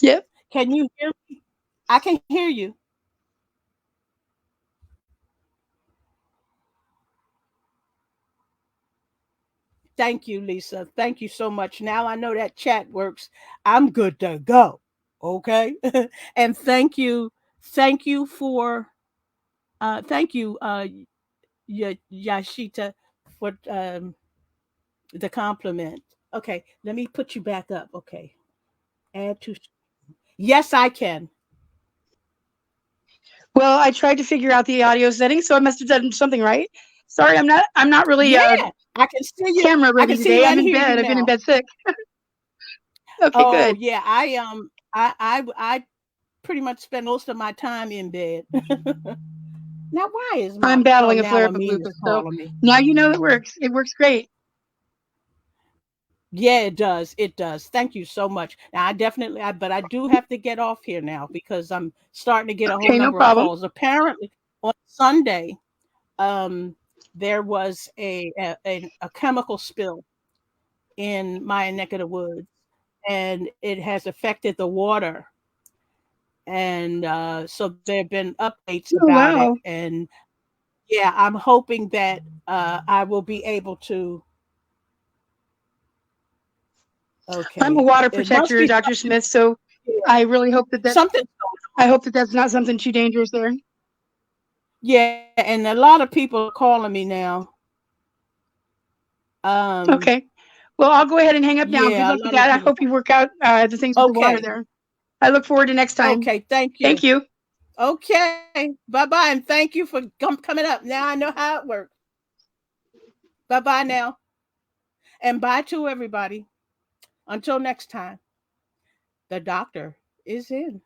Yep. Can you hear me? I can hear you. Thank you, Lisa. Thank you so much. Now I know that chat works. I'm good to go. Okay. And thank you. Thank you for thank you, Yashita, for the compliment. Okay, let me put you back up. Okay. Add to Yes, I can. Well, I tried to figure out the audio settings, so I must have done something right. Sorry, I'm not really Yeah, I can see you. camera I ready can see today. you I'm and in hear you bed. I've been in now. bed sick. Okay, Oh good. yeah, I pretty much spend most of my time in bed. Now why is my I'm oh battling a now flare up of Amin is lupus, so calling me. now you know it works. It works great. Yeah, it does. It does. Thank you so much. Now but I do have to get off here now because I'm starting to get a whole Okay, no number of problem. calls. Apparently on Sunday, um, there was a chemical spill in my neck of the woods, and it has affected the water. And so there have been updates Oh about it. wow. And yeah, I'm hoping that I will be able to. I'm a Okay, water it must protector, be Dr. Smith, so something. I really hope Something's I hope that that's not something too dangerous there. Yeah, and a lot of people are calling me now. Okay. Well, I'll go ahead and hang up now. Good Yeah, a luck with lot of that. I people. hope you work out the things with the water Okay. there. I look forward to next time. Okay. Thank you. Thank you. Okay. Bye bye. And thank you for coming up. Now I know how it works. Bye bye now. And bye to everybody. Until next time, the doctor is in.